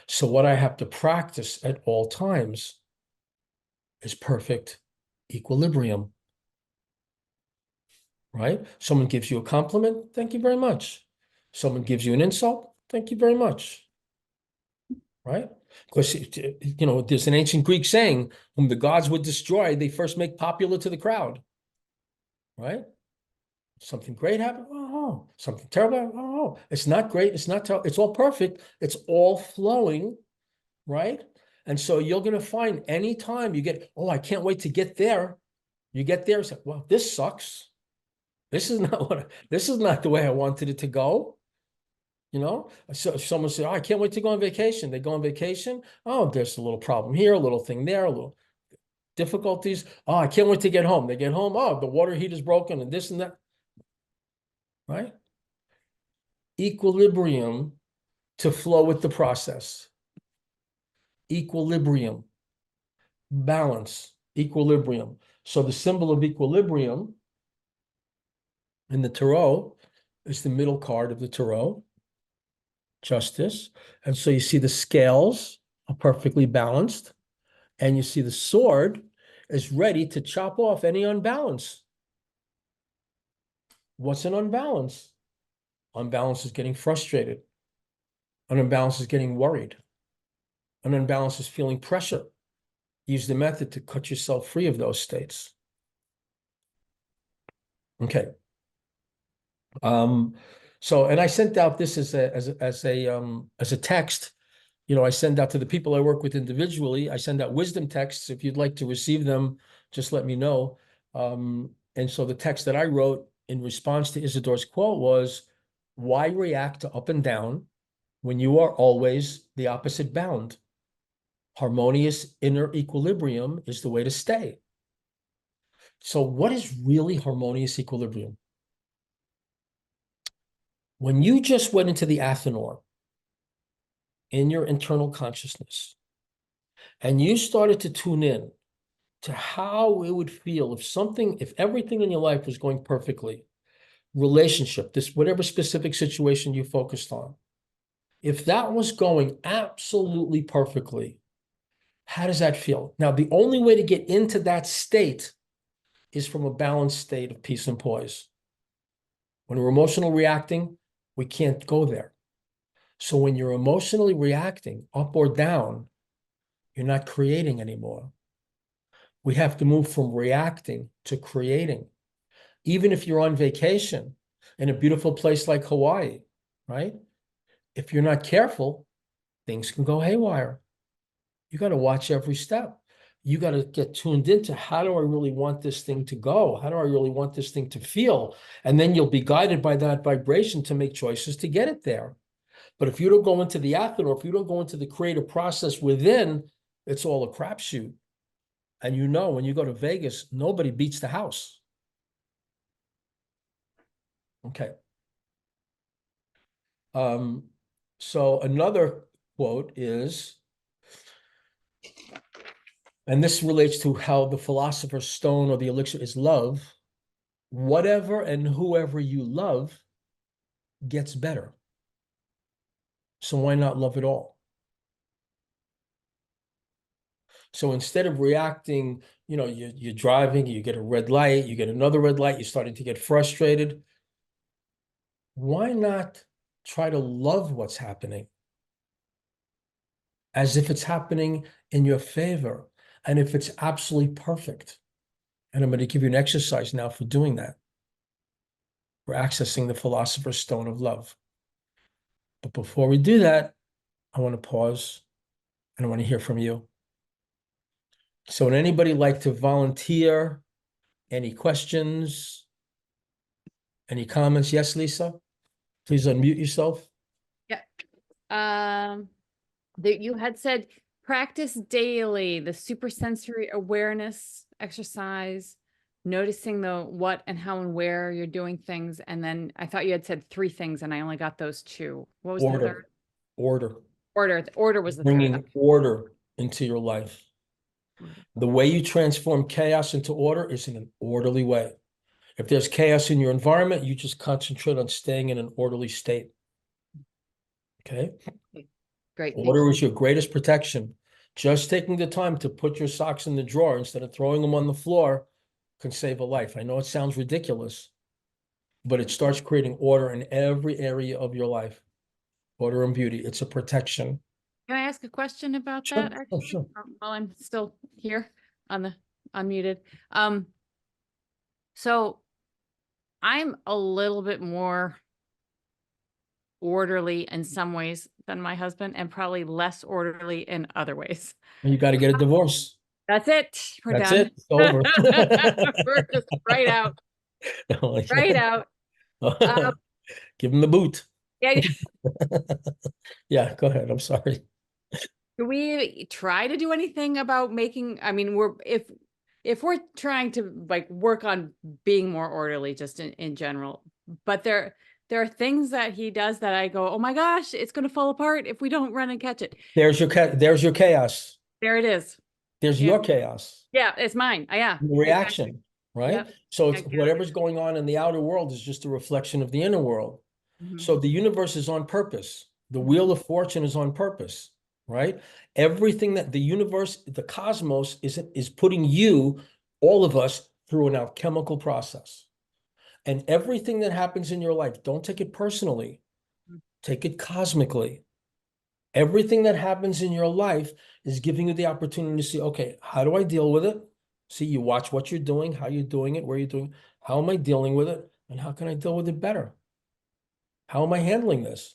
So what I have to practice at all times is perfect equilibrium, right? Someone gives you a compliment, thank you very much. Someone gives you an insult, thank you very much, right? Because, you know, there's an ancient Greek saying, whom the gods would destroy, they first make popular to the crowd, right? Something great happened, oh, something terrible, oh, it's not great, it's not terrible, it's all perfect, it's all flowing, right? And so you're going to find anytime you get, oh, I can't wait to get there. You get there, it's like, well, this sucks. This is not the way I wanted it to go. You know, so someone said, oh, I can't wait to go on vacation. They go on vacation. Oh, there's a little problem here, a little thing there, a little difficulties. Oh, I can't wait to get home. They get home. Oh, the water heater's broken and this and that. Right? Equilibrium to flow with the process. Equilibrium, balance, equilibrium. So the symbol of equilibrium in the tarot is the middle card of the tarot, justice. And so you see the scales are perfectly balanced. And you see the sword is ready to chop off any unbalance. What's an unbalance? Unbalance is getting frustrated. An unbalance is getting worried. An unbalance is feeling pressure. Use the method to cut yourself free of those states. Okay. So, and I sent out this as a text. You know, I send out to the people I work with individually. I send out wisdom texts. If you'd like to receive them, just let me know. And so the text that I wrote in response to Isidore's quote was, why react to up and down when you are always the opposite bound? Harmonious inner equilibrium is the way to stay. So what is really harmonious equilibrium? When you just went into the Athanor in your internal consciousness, and you started to tune in to how it would feel if everything in your life was going perfectly, relationship, this, whatever specific situation you focused on, if that was going absolutely perfectly, how does that feel? Now, the only way to get into that state is from a balanced state of peace and poise. When we're emotional reacting, we can't go there. So when you're emotionally reacting up or down, you're not creating anymore. We have to move from reacting to creating. Even if you're on vacation in a beautiful place like Hawaii, right? If you're not careful, things can go haywire. You got to watch every step. You got to get tuned into, how do I really want this thing to go? How do I really want this thing to feel? And then you'll be guided by that vibration to make choices to get it there. But if you don't go into the action, or if you don't go into the creative process within, it's all a crapshoot. And you know, when you go to Vegas, nobody beats the house. Okay. So another quote is, and this relates to how the philosopher's stone or the elixir is love. Whatever and whoever you love gets better. So why not love it all? So instead of reacting, you know, you're driving, you get a red light, you get another red light, you're starting to get frustrated. Why not try to love what's happening as if it's happening in your favor and if it's absolutely perfect? And I'm going to give you an exercise now for doing that. We're accessing the philosopher's stone of love. But before we do that, I want to pause and I want to hear from you. So would anybody like to volunteer? Any questions? Any comments? Yes, Lisa? Please unmute yourself. Yeah. That you had said practice daily, the supersensory awareness exercise, noticing the what and how and where you're doing things. And then I thought you had said 3 things and I only got those 2. What was the third? Order. Order. The order was the Bringing third. order into your life. The way you transform chaos into order is in an orderly way. If there's chaos in your environment, you just concentrate on staying in an orderly state. Okay? Great. Order is your greatest protection. Just taking the time to put your socks in the drawer instead of throwing them on the floor can save a life. I know it sounds ridiculous, but it starts creating order in every area of your life. Order and beauty. It's a protection. Can I ask a question about Sure. that? Actually, Oh, sure. while I'm still here on the unmuted. So I'm a little bit more orderly in some ways than my husband, and probably less orderly in other ways. And you got to get a divorce. That's it. We're That's done. it. It's over. We're just right out. Right out. Give him the boot. Yeah. Yeah, go ahead. I'm sorry. Do we try to do anything about making, I mean, if we're trying to like work on being more orderly just in general, but there are things that he does that I go, oh my gosh, it's going to fall apart if we don't run and catch it. There's your chaos. There it is. There's Yeah. your chaos. Yeah, it's mine. Yeah. The reaction, right? Yep. So it's whatever's going on in the outer world is just a reflection of the inner world. Mhm. So the universe is on purpose. The wheel of fortune is on purpose, right? Everything that the universe, the cosmos is putting you, all of us, through an alchemical process. And everything that happens in your life, don't take it personally, take it cosmically. Everything that happens in your life is giving you the opportunity to see, okay, how do I deal with it? See, you watch what you're doing, how you're doing it, where you're doing, how am I dealing with it? And how can I deal with it better? How am I handling this?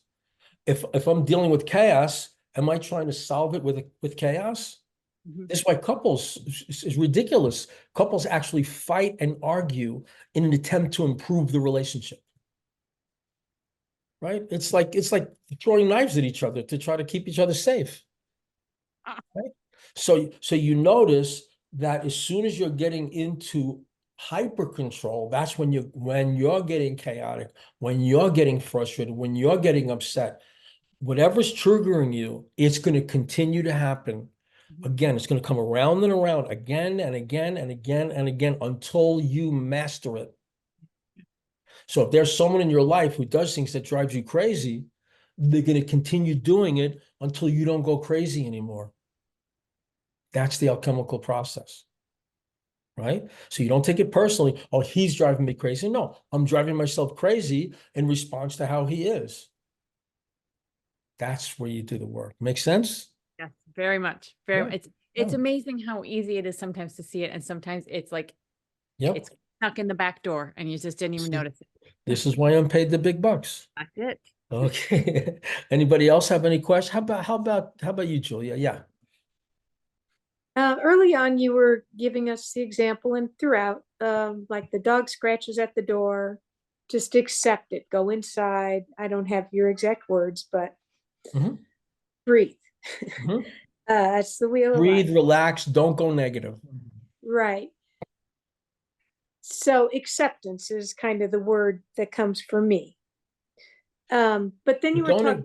If I'm dealing with chaos, am I trying to solve it with chaos? Mhm. That's why couples is ridiculous. Couples actually fight and argue in an attempt to improve the relationship. Right? It's like throwing knives at each other to try to keep each other safe. Right? So you notice that as soon as you're getting into hyper control, that's when you're getting chaotic, when you're getting frustrated, when you're getting upset, whatever's triggering you, it's going to continue to happen. Again, it's going to come around and around again and again and again and again until you master it. So if there's someone in your life who does things that drives you crazy, they're going to continue doing it until you don't go crazy anymore. That's the alchemical process, right? So you don't take it personally. Oh, he's driving me crazy. No, I'm driving myself crazy in response to how he is. That's where you do the work. Make sense? Yes, very much. Very. Yeah. It's Yeah. amazing how easy it is sometimes to see it, and sometimes it's like Yep. it's stuck in the back door, and you just didn't even notice it. This is why I'm paid the big bucks. That's it. Okay. Anybody else have any questions? How about you, Julia? Yeah. Early on, you were giving us the example, and throughout, like the dog scratches at the door, just accept it, go inside. I don't have your exact words, but Mhm. breathe. Mhm. That's the wheel of Breathe, life. relax, don't go negative. Right. So acceptance is kind of the word that comes for me. But then you were talking.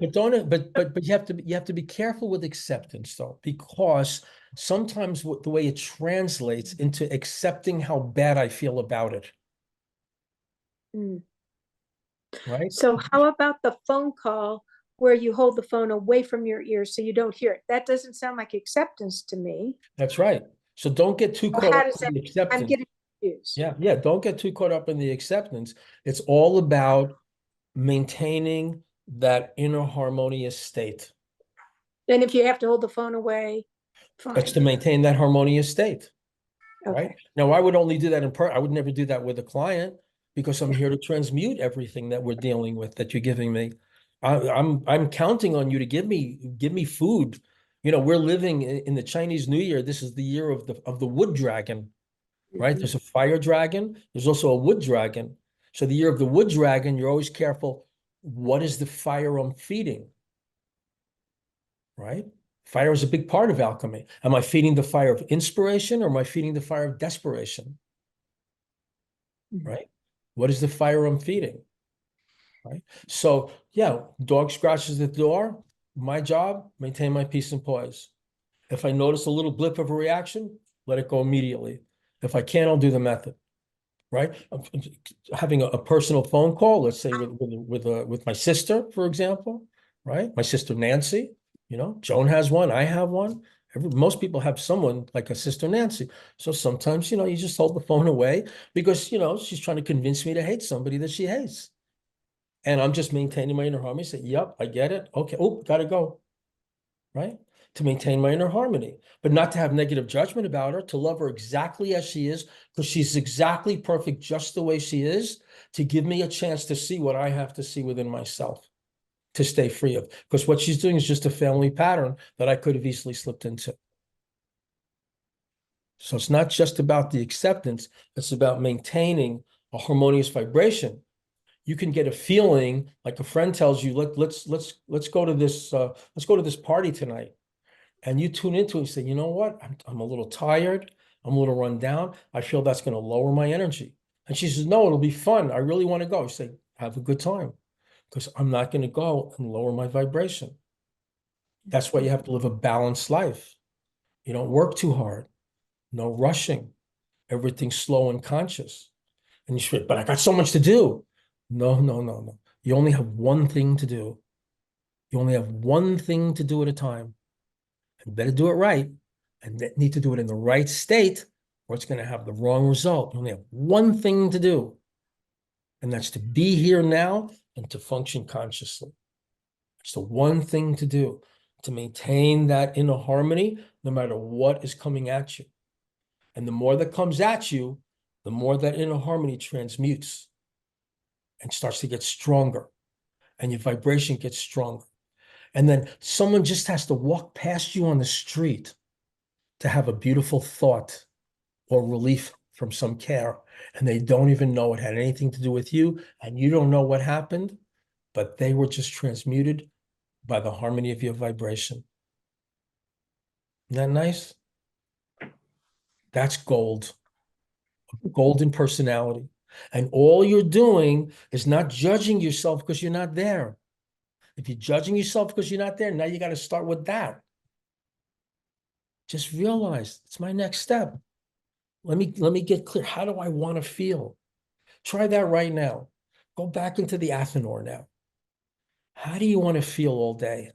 But you have to be careful with acceptance though, because sometimes the way it translates into accepting how bad I feel about it, Mm. right? So how about the phone call where you hold the phone away from your ear so you don't hear it? That doesn't sound like acceptance to me. That's right. So don't get too Or caught how up does that? in the I'm acceptance. getting confused. Yeah, yeah. Don't get too caught up in the acceptance. It's all about maintaining that inner harmonious state. And if you have to hold the phone away, It's fine. to maintain that harmonious state. Right? Okay. Now, I would only do that I would never do that with a client because I'm here to transmute everything that we're dealing with that you're giving me. I'm counting on you to give me food. We're living in the Chinese New Year. This is the year of the wood dragon, right? Mhm. There's a fire dragon. There's also a wood dragon. So the year of the wood dragon, you're always careful. What is the fire I'm feeding? Right? Fire is a big part of alchemy. Am I feeding the fire of inspiration or am I feeding the fire of desperation? Right? What is the fire I'm feeding? Right? So, yeah, dog scratches the door. My job, maintain my peace and poise. If I notice a little blip of a reaction, let it go immediately. If I can't, I'll do the method. Right? Having a personal phone call, let's say with my sister, for example, right? My sister Nancy, Joan has one, I have one. Most people have someone like a sister Nancy. So sometimes, you just hold the phone away because, she's trying to convince me to hate somebody that she hates. And I'm just maintaining my inner harmony. Say, yep, I get it. Okay. Oh, gotta go. Right? To maintain my inner harmony, but not to have negative judgment about her, to love her exactly as she is, because she's exactly perfect just the way she is, to give me a chance to see what I have to see within myself, to stay free of. Because what she's doing is just a family pattern that I could have easily slipped into. So it's not just about the acceptance, it's about maintaining a harmonious vibration. You can get a feeling like a friend tells you, let's go to this party tonight. And you tune into it and say, you know what? I'm a little tired. I'm a little run down. I feel that's going to lower my energy. And she says, no, it'll be fun. I really want to go. I say, have a good time because I'm not going to go and lower my vibration. That's why you have to live a balanced life. You don't work too hard. No rushing. Everything's slow and conscious. And you say, but I got so much to do. No, no, no, no. You only have one thing to do. You only have one thing to do at a time. And better do it right. And need to do it in the right state, or it's going to have the wrong result. You only have one thing to do, and that's to be here now and to function consciously. It's the one thing to do, to maintain that inner harmony no matter what is coming at you. And the more that comes at you, the more that inner harmony transmutes and starts to get stronger, and your vibration gets stronger. And then someone just has to walk past you on the street to have a beautiful thought or relief from some care, and they don't even know it had anything to do with you, and you don't know what happened, but they were just transmuted by the harmony of your vibration. Isn't that nice? That's gold. Golden personality. And all you're doing is not judging yourself because you're not there. If you're judging yourself because you're not there, now you got to start with that. Just realize it's my next step. Let me get clear. How do I want to feel? Try that right now. Go back into the Athenor now. How do you want to feel all day?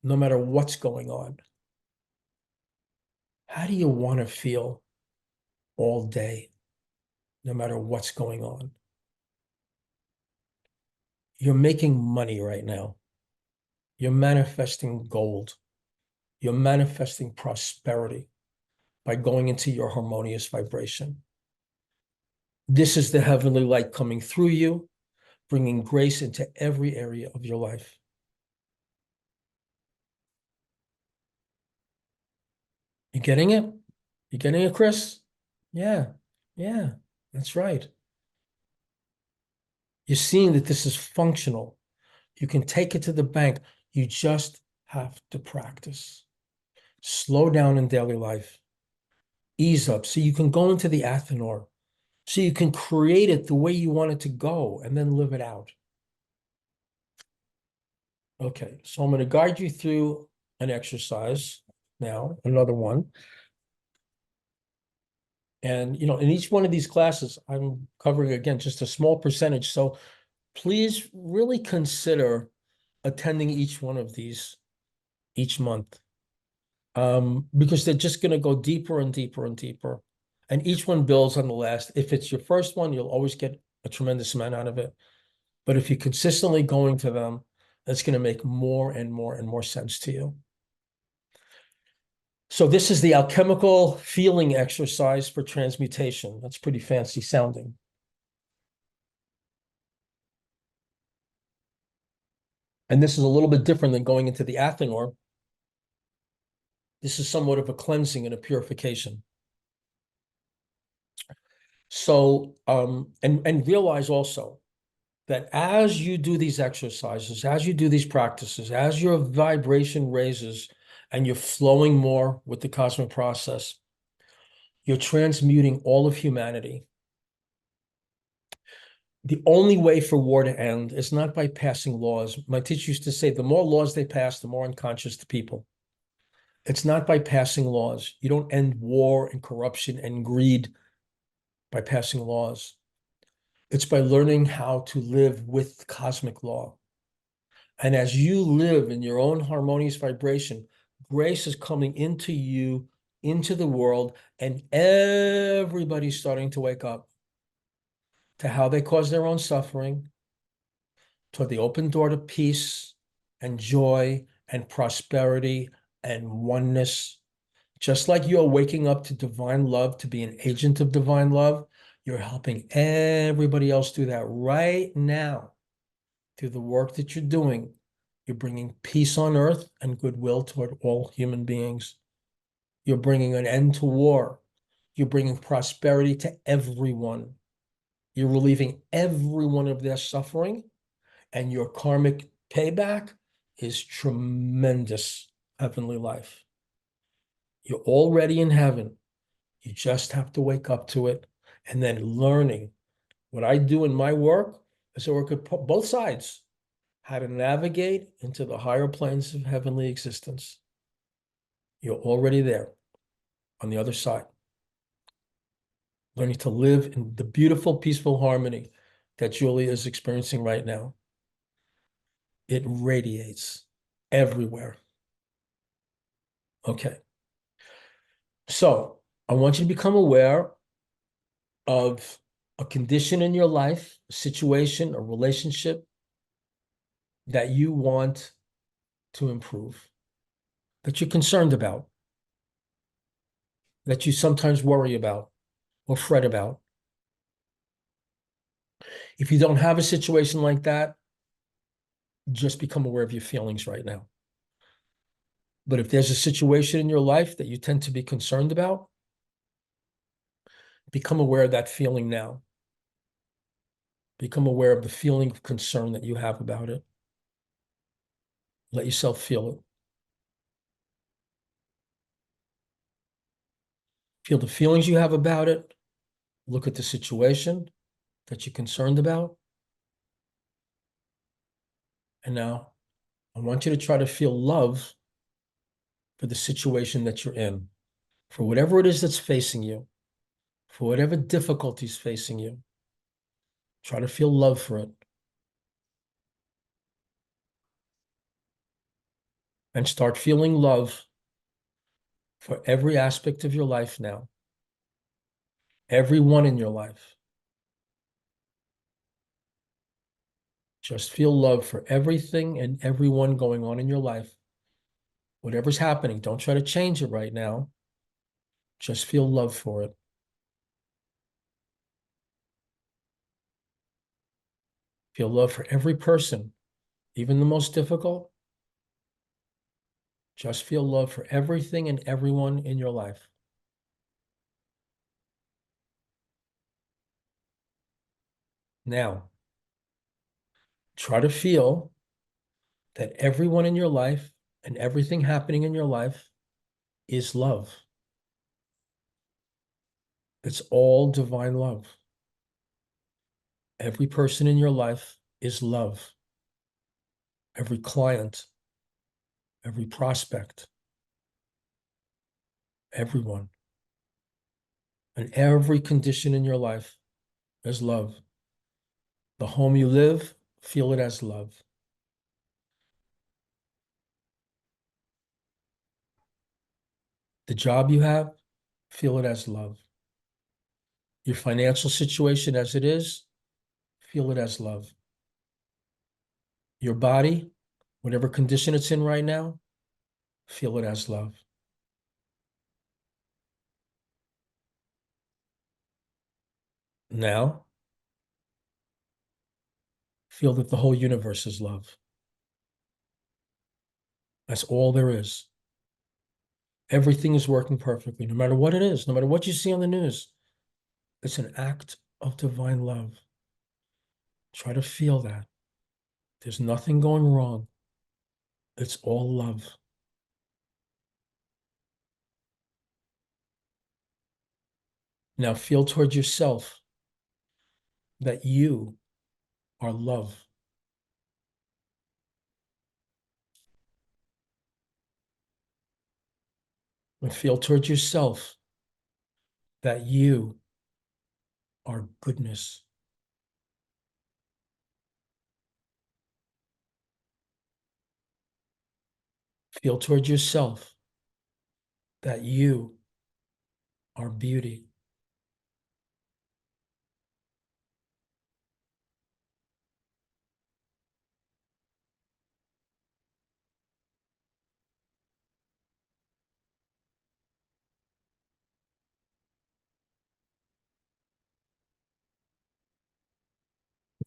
No matter what's going on. How do you want to feel all day? No matter what's going on. You're making money right now. You're manifesting gold. You're manifesting prosperity by going into your harmonious vibration. This is the heavenly light coming through you, bringing grace into every area of your life. You getting it? You getting it, Chris? Yeah, that's right. You're seeing that this is functional. You can take it to the bank. You just have to practice. Slow down in daily life. Ease up so you can go into the Athenor, so you can create it the way you want it to go and then live it out. Okay, so I'm going to guide you through an exercise now, another one. And, in each one of these classes, I'm covering, again, just a small percentage. So please really consider attending each one of these each month, because they're just going to go deeper and deeper and deeper. And each one builds on the last. If it's your first one, you'll always get a tremendous amount out of it. But if you're consistently going to them, that's going to make more and more and more sense to you. So this is the alchemical feeling exercise for transmutation. That's pretty fancy sounding. And this is a little bit different than going into the Athenor. This is somewhat of a cleansing and a purification. So, and realize also that as you do these exercises, as you do these practices, as your vibration raises and you're flowing more with the cosmic process, you're transmuting all of humanity. The only way for war to end is not by passing laws. My teacher used to say, the more laws they pass, the more unconscious the people. It's not by passing laws. You don't end war and corruption and greed by passing laws. It's by learning how to live with cosmic law. And as you live in your own harmonious vibration, grace is coming into you, into the world, and everybody's starting to wake up to how they cause their own suffering, toward the open door to peace and joy and prosperity and oneness. Just like you're waking up to divine love, to be an agent of divine love, you're helping everybody else do that right now. Through the work that you're doing, you're bringing peace on earth and goodwill toward all human beings. You're bringing an end to war. You're bringing prosperity to everyone. You're relieving everyone of their suffering, and your karmic payback is tremendous heavenly life. You're already in heaven. You just have to wake up to it, and then learning. What I do in my work is I work at both sides, how to navigate into the higher planes of heavenly existence. You're already there on the other side, learning to live in the beautiful, peaceful harmony that Julia is experiencing right now. It radiates everywhere. Okay. So I want you to become aware of a condition in your life, a situation, a relationship that you want to improve, that you're concerned about, that you sometimes worry about or fret about. If you don't have a situation like that, just become aware of your feelings right now. But if there's a situation in your life that you tend to be concerned about, become aware of that feeling now. Become aware of the feeling of concern that you have about it. Let yourself feel it. Feel the feelings you have about it. Look at the situation that you're concerned about. And now I want you to try to feel love for the situation that you're in, for whatever it is that's facing you, for whatever difficulties facing you. Try to feel love for it. And start feeling love for every aspect of your life now. Everyone in your life. Just feel love for everything and everyone going on in your life. Whatever's happening, don't try to change it right now. Just feel love for it. Feel love for every person, even the most difficult. Just feel love for everything and everyone in your life. Now, try to feel that everyone in your life and everything happening in your life is love. It's all divine love. Every person in your life is love. Every client, every prospect, everyone. And every condition in your life is love. The home you live, feel it as love. The job you have, feel it as love. Your financial situation as it is, feel it as love. Your body, whatever condition it's in right now, feel it as love. Now, feel that the whole universe is love. That's all there is. Everything is working perfectly, no matter what it is, no matter what you see on the news. It's an act of divine love. Try to feel that. There's nothing going wrong. It's all love. Now feel towards yourself that you are love. And feel towards yourself that you are goodness. Feel towards yourself that you are beauty.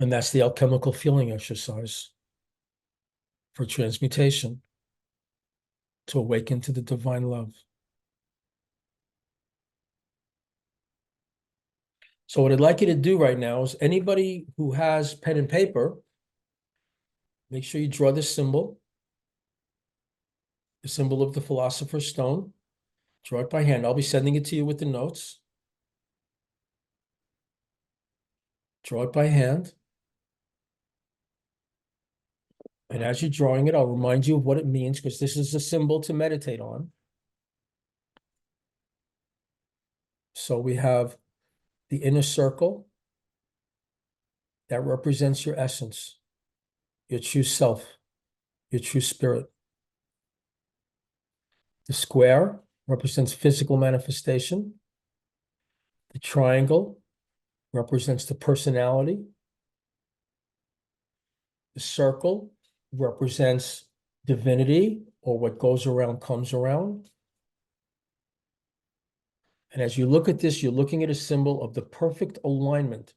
And that's the alchemical feeling exercise for transmutation, to awaken to the divine love. So what I'd like you to do right now is anybody who has pen and paper, make sure you draw this symbol, the symbol of the Philosopher's Stone. Draw it by hand. I'll be sending it to you with the notes. Draw it by hand. And as you're drawing it, I'll remind you of what it means, because this is a symbol to meditate on. So we have the inner circle that represents your essence, your true self, your true spirit. The square represents physical manifestation. The triangle represents the personality. The circle represents divinity, or what goes around comes around. And as you look at this, you're looking at a symbol of the perfect alignment.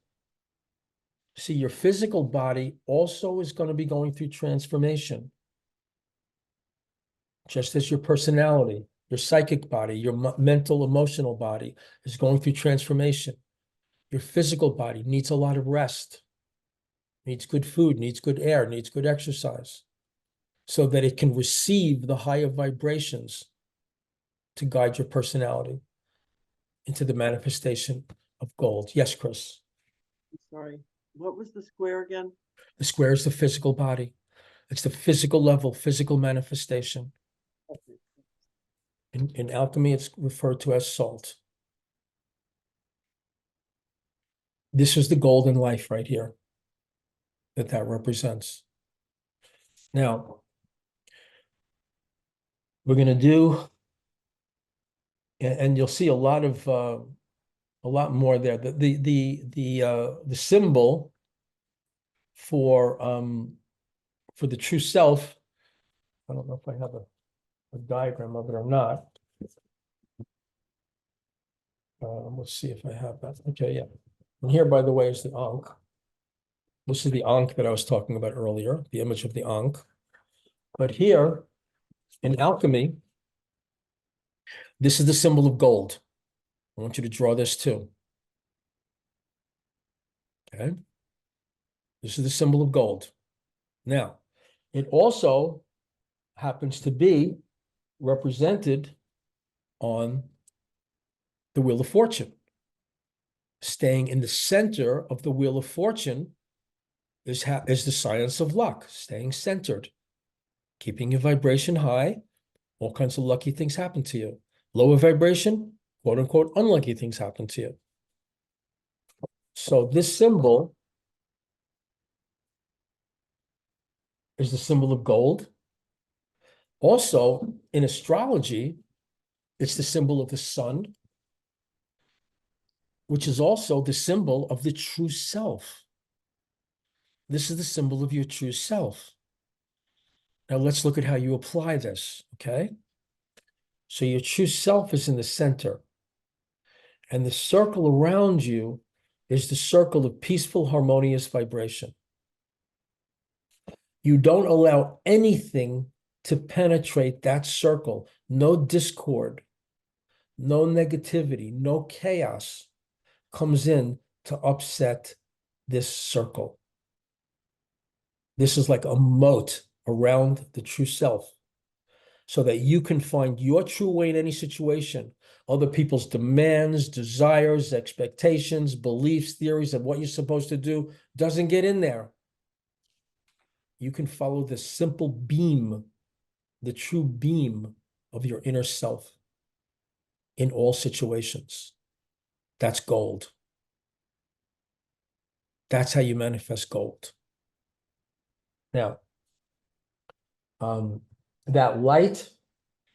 See, your physical body also is going to be going through transformation, just as your personality, your psychic body, your mental, emotional body is going through transformation. Your physical body needs a lot of rest, needs good food, needs good air, needs good exercise, so that it can receive the higher vibrations to guide your personality into the manifestation of gold. Yes, Chris. Sorry, what was the square again? The square is the physical body. It's the physical level, physical manifestation. Okay. In alchemy, it's referred to as salt. This is the golden life right here that represents. Now, we're going to do, and you'll see a lot more there. The symbol for the true self. I don't know if I have a diagram of it or not. Let's see if I have that. Okay, yeah. And here, by the way, is the Ankh. This is the Ankh that I was talking about earlier, the image of the Ankh. But here, in alchemy, this is the symbol of gold. I want you to draw this too. Okay. This is the symbol of gold. Now, it also happens to be represented on the Wheel of Fortune. Staying in the center of the Wheel of Fortune is the science of luck, staying centered, keeping your vibration high. All kinds of lucky things happen to you. Lower vibration, quote unquote, unlucky things happen to you. So this symbol is the symbol of gold. Also, in astrology, it's the symbol of the sun, which is also the symbol of the true self. This is the symbol of your true self. Now let's look at how you apply this, okay? So your true self is in the center, and the circle around you is the circle of peaceful, harmonious vibration. You don't allow anything to penetrate that circle. No discord, no negativity, no chaos comes in to upset this circle. This is like a moat around the true self, so that you can find your true way in any situation. Other people's demands, desires, expectations, beliefs, theories of what you're supposed to do doesn't get in there. You can follow the simple beam, the true beam of your inner self in all situations. That's gold. That's how you manifest gold. Now, that light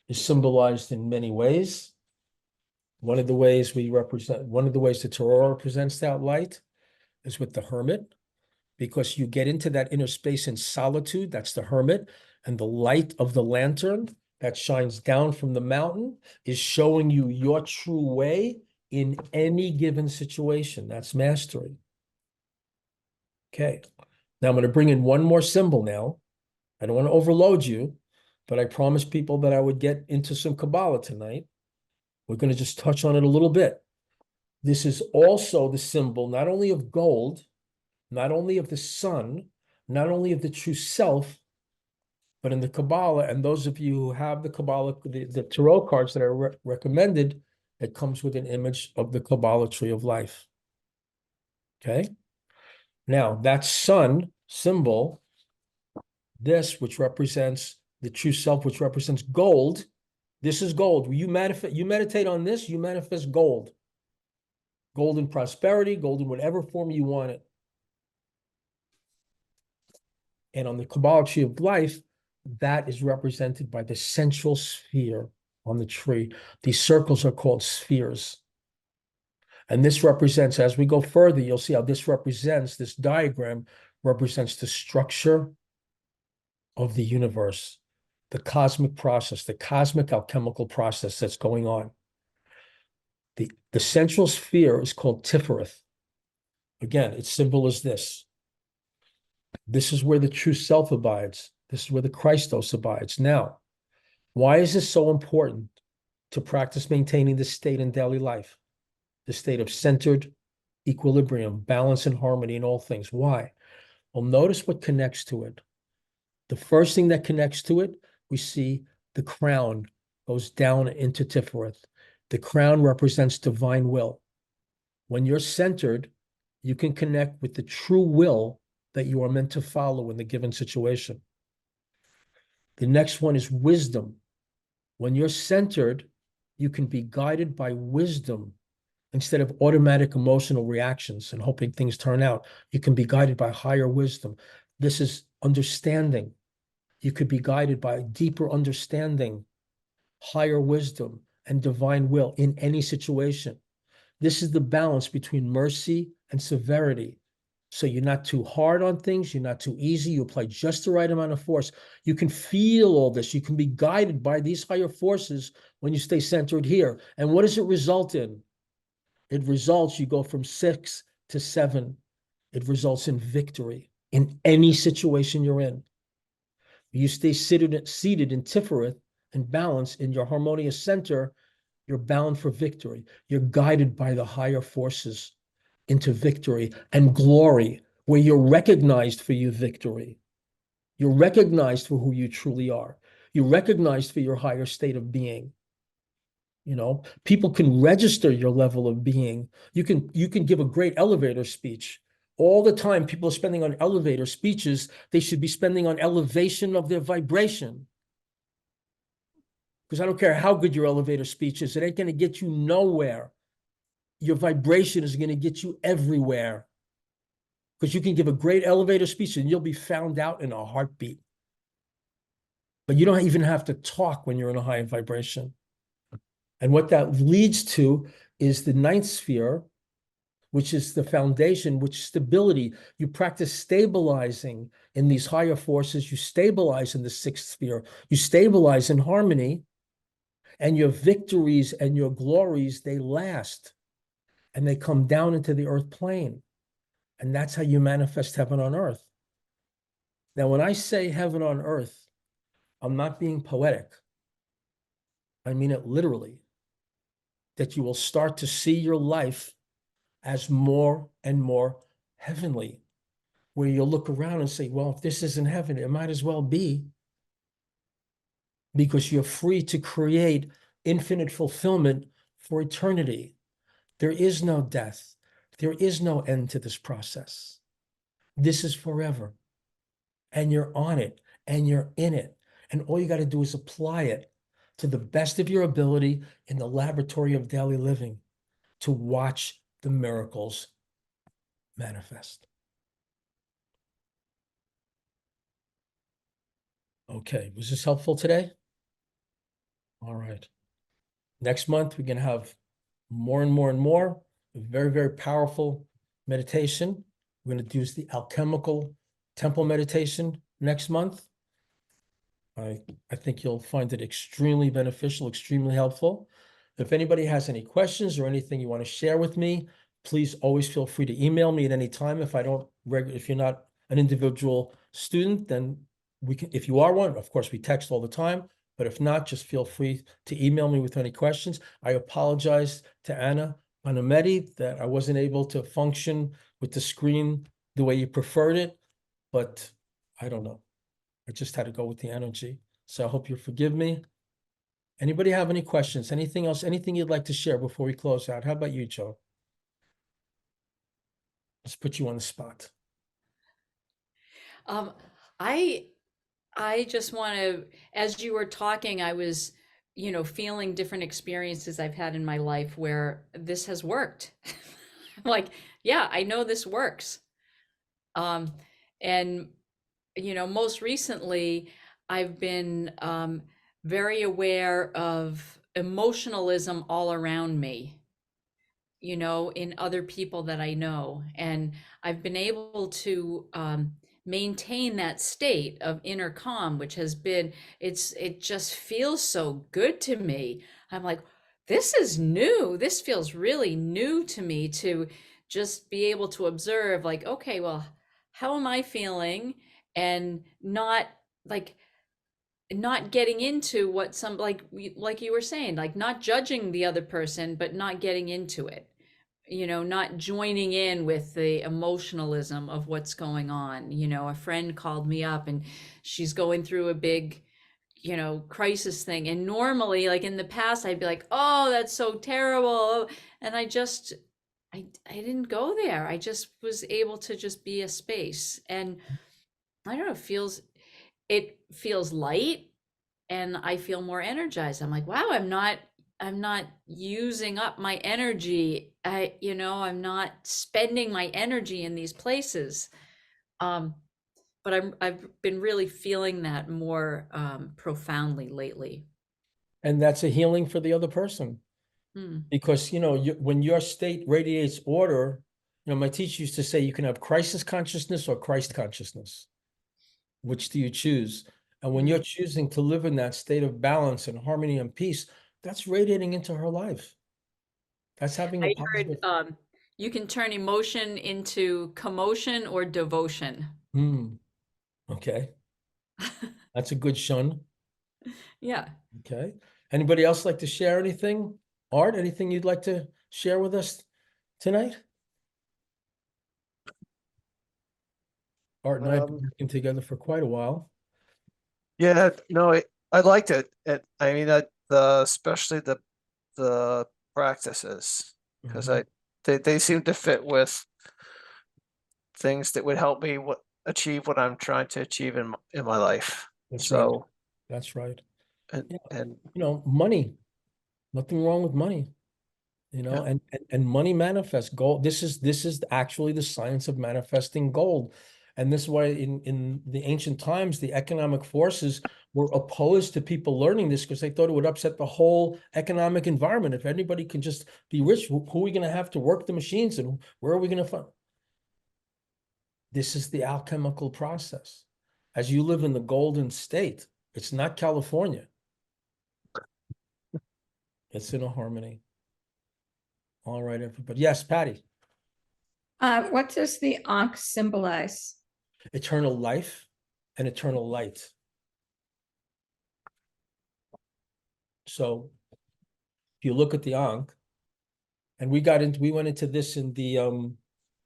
is symbolized in many ways. One of the ways the tarot represents that light is with the hermit, because you get into that inner space in solitude. That's the hermit. And the light of the lantern that shines down from the mountain is showing you your true way in any given situation. That's mastery. Okay. Now I'm going to bring in one more symbol now. I don't want to overload you, but I promised people that I would get into some Kabbalah tonight. We're going to just touch on it a little bit. This is also the symbol not only of gold, not only of the sun, not only of the true self, but in the Kabbalah, and those of you who have the Kabbalah, the tarot cards that are recommended, it comes with an image of the Kabbalah tree of life. Okay? Now, that sun symbol, this, which represents the true self, which represents gold, this is gold. You meditate on this, you manifest gold. Gold in prosperity, gold in whatever form you want it. And on the Kabbalah tree of life, that is represented by the central sphere on the tree. These circles are called spheres. And this represents, as we go further, you'll see how this represents, this diagram represents the structure of the universe, the cosmic process, the cosmic alchemical process that's going on. The central sphere is called Tiferet. Again, its symbol is this. This is where the true self abides. This is where the Christos abides. Now, why is this so important to practice maintaining this state in daily life? The state of centered equilibrium, balance, and harmony in all things. Why? Well, notice what connects to it. The first thing that connects to it, we see the crown goes down into Tiferet. The crown represents divine will. When you're centered, you can connect with the true will that you are meant to follow in the given situation. The next one is wisdom. When you're centered, you can be guided by wisdom instead of automatic emotional reactions and hoping things turn out. You can be guided by higher wisdom. This is understanding. You could be guided by deeper understanding, higher wisdom, and divine will in any situation. This is the balance between mercy and severity. So you're not too hard on things, you're not too easy, you apply just the right amount of force. You can feel all this, you can be guided by these higher forces when you stay centered here. And what does it result in? It results, you go from 6 to 7. It results in victory in any situation you're in. You stay seated in Tiferet and balance in your harmonious center, you're bound for victory. You're guided by the higher forces into victory and glory, where you're recognized for your victory. You're recognized for who you truly are. You're recognized for your higher state of being. You know, people can register your level of being. You can give a great elevator speech. All the time, people are spending on elevator speeches. They should be spending on elevation of their vibration. Because I don't care how good your elevator speech is, it ain't going to get you nowhere. Your vibration is going to get you everywhere. Because you can give a great elevator speech and you'll be found out in a heartbeat. But you don't even have to talk when you're in a high vibration. And what that leads to is the ninth sphere, which is the foundation, which stability. You practice stabilizing in these higher forces. You stabilize in the sixth sphere. You stabilize in harmony. And your victories and your glories, they last. And they come down into the earth plane. And that's how you manifest heaven on earth. Now, when I say heaven on earth, I'm not being poetic. I mean it literally. That you will start to see your life as more and more heavenly, where you'll look around and say, well, if this isn't heaven, it might as well be, because you're free to create infinite fulfillment for eternity. There is no death. There is no end to this process. This is forever. And you're on it, and you're in it. And all you got to do is apply it to the best of your ability in the laboratory of daily living to watch the miracles manifest. Okay, was this helpful today? All right. Next month, we're going to have more and more and more, a very, very powerful meditation. We're going to use the alchemical temple meditation next month. I think you'll find it extremely beneficial, extremely helpful. If anybody has any questions or anything you want to share with me, please always feel free to email me at any time. If you're not an individual student, then we can, if you are one, of course, we text all the time. But if not, just feel free to email me with any questions. I apologize to Anna Panametti that I wasn't able to function with the screen the way you preferred it, but I don't know. I just had to go with the energy. So I hope you forgive me. Anybody have any questions? Anything else? Anything you'd like to share before we close out? How about you, Joe? Let's put you on the spot. I just want to, as you were talking, I was, feeling different experiences I've had in my life where this has worked. I'm like, yeah, I know this works. And most recently I've been very aware of emotionalism all around me, you know, in other people that I know. And I've been able to maintain that state of inner calm, which has been, it just feels so good to me. I'm like, this is new. This feels really new to me, to just be able to observe, like, okay, well, how am I feeling? And not like, not getting into what some, like you were saying, like not judging the other person, but not getting into it, you know, not joining in with the emotionalism of what's going on. You know, a friend called me up and she's going through a big, you know, crisis thing, and normally, like in the past, I'd be like, oh, that's so terrible, and I didn't go there. I just was able to just be a space, and I don't know, it feels light, and I feel more energized. I'm like, wow, I'm not using up my energy. You know, I'm not spending my energy in these places. Um, but I've been really feeling that more profoundly lately. And that's a healing for the other person. Hmm. Because, you know, when your state radiates order, you know, my teacher used to say you can have crisis consciousness or Christ consciousness. Which do you choose? And when you're choosing to live in that state of balance and harmony and peace, that's radiating into her life. That's having a I heard positive. you can turn emotion into commotion or devotion. Okay. That's a good shun. Yeah. Okay. Anybody else like to share anything? Art, anything you'd like to share with us tonight? Art and I have been working together for quite a while. Yeah, no, I liked it. I mean, especially the practices, because they seem to fit with things that would help me achieve what I'm trying to achieve in my life. That's right. So, That's right. and Yeah. and You know, money, nothing wrong with money, you know, Yeah. and money manifests gold. This is actually the science of manifesting gold. And this is why in the ancient times, the economic forces were opposed to people learning this because they thought it would upset the whole economic environment. If anybody can just be rich, who are we going to have to work the machines and where are we going to find? This is the alchemical process. As you live in the golden state, it's not California. It's in a harmony. All right, everybody. Yes, Patty. What does the Ankh symbolize? Eternal life and eternal light. So if you look at the Ankh, and we went into this in the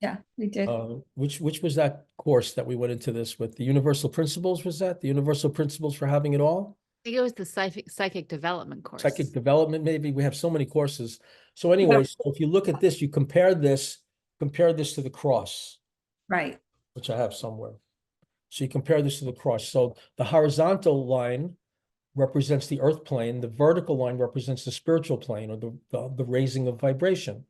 Yeah, we did. which was that course that we went into this with? The Universal Principles, was that? The Universal Principles for Having It All? I think it was the psychic development course. Psychic development, maybe. We have so many courses. So anyway, so if you look at this, you compare this to the cross. Right. Which I have somewhere. So you compare this to the cross. So the horizontal line represents the earth plane. The vertical line represents the spiritual plane, or the raising of vibration.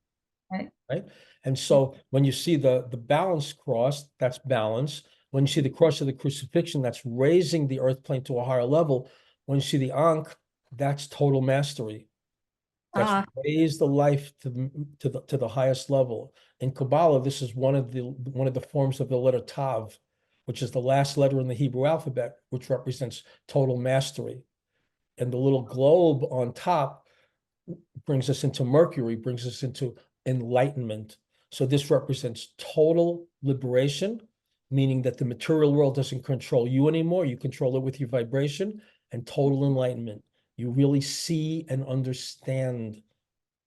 Right. And so when you see the balance cross, that's balance. When you see the cross of the crucifixion, that's raising the earth plane to a higher level. When you see the Ankh, that's total mastery. That's raised the life to the highest level. In Kabbalah, this is one of the forms of the letter Tav, which is the last letter in the Hebrew alphabet, which represents total mastery. And the little globe on top brings us into Mercury, brings us into enlightenment. So this represents total liberation, meaning that the material world doesn't control you anymore. You control it with your vibration, and total enlightenment. You really see and understand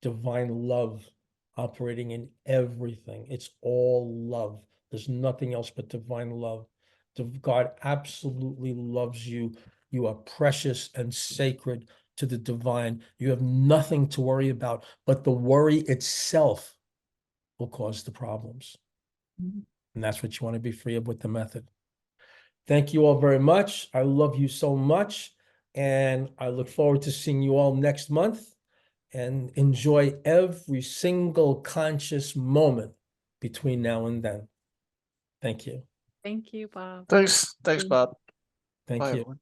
divine love operating in everything. It's all love. There's nothing else but divine love. God absolutely loves you. You are precious and sacred to the divine. You have nothing to worry about, but the worry itself will cause the problems. And that's what you want to be free of with the method. Thank you all very much. I love you so much. And I look forward to seeing you all next month, and enjoy every single conscious moment between now and then. Thank you. Thank you, Bob. thanks, Bob. Thank Bye, you. everyone.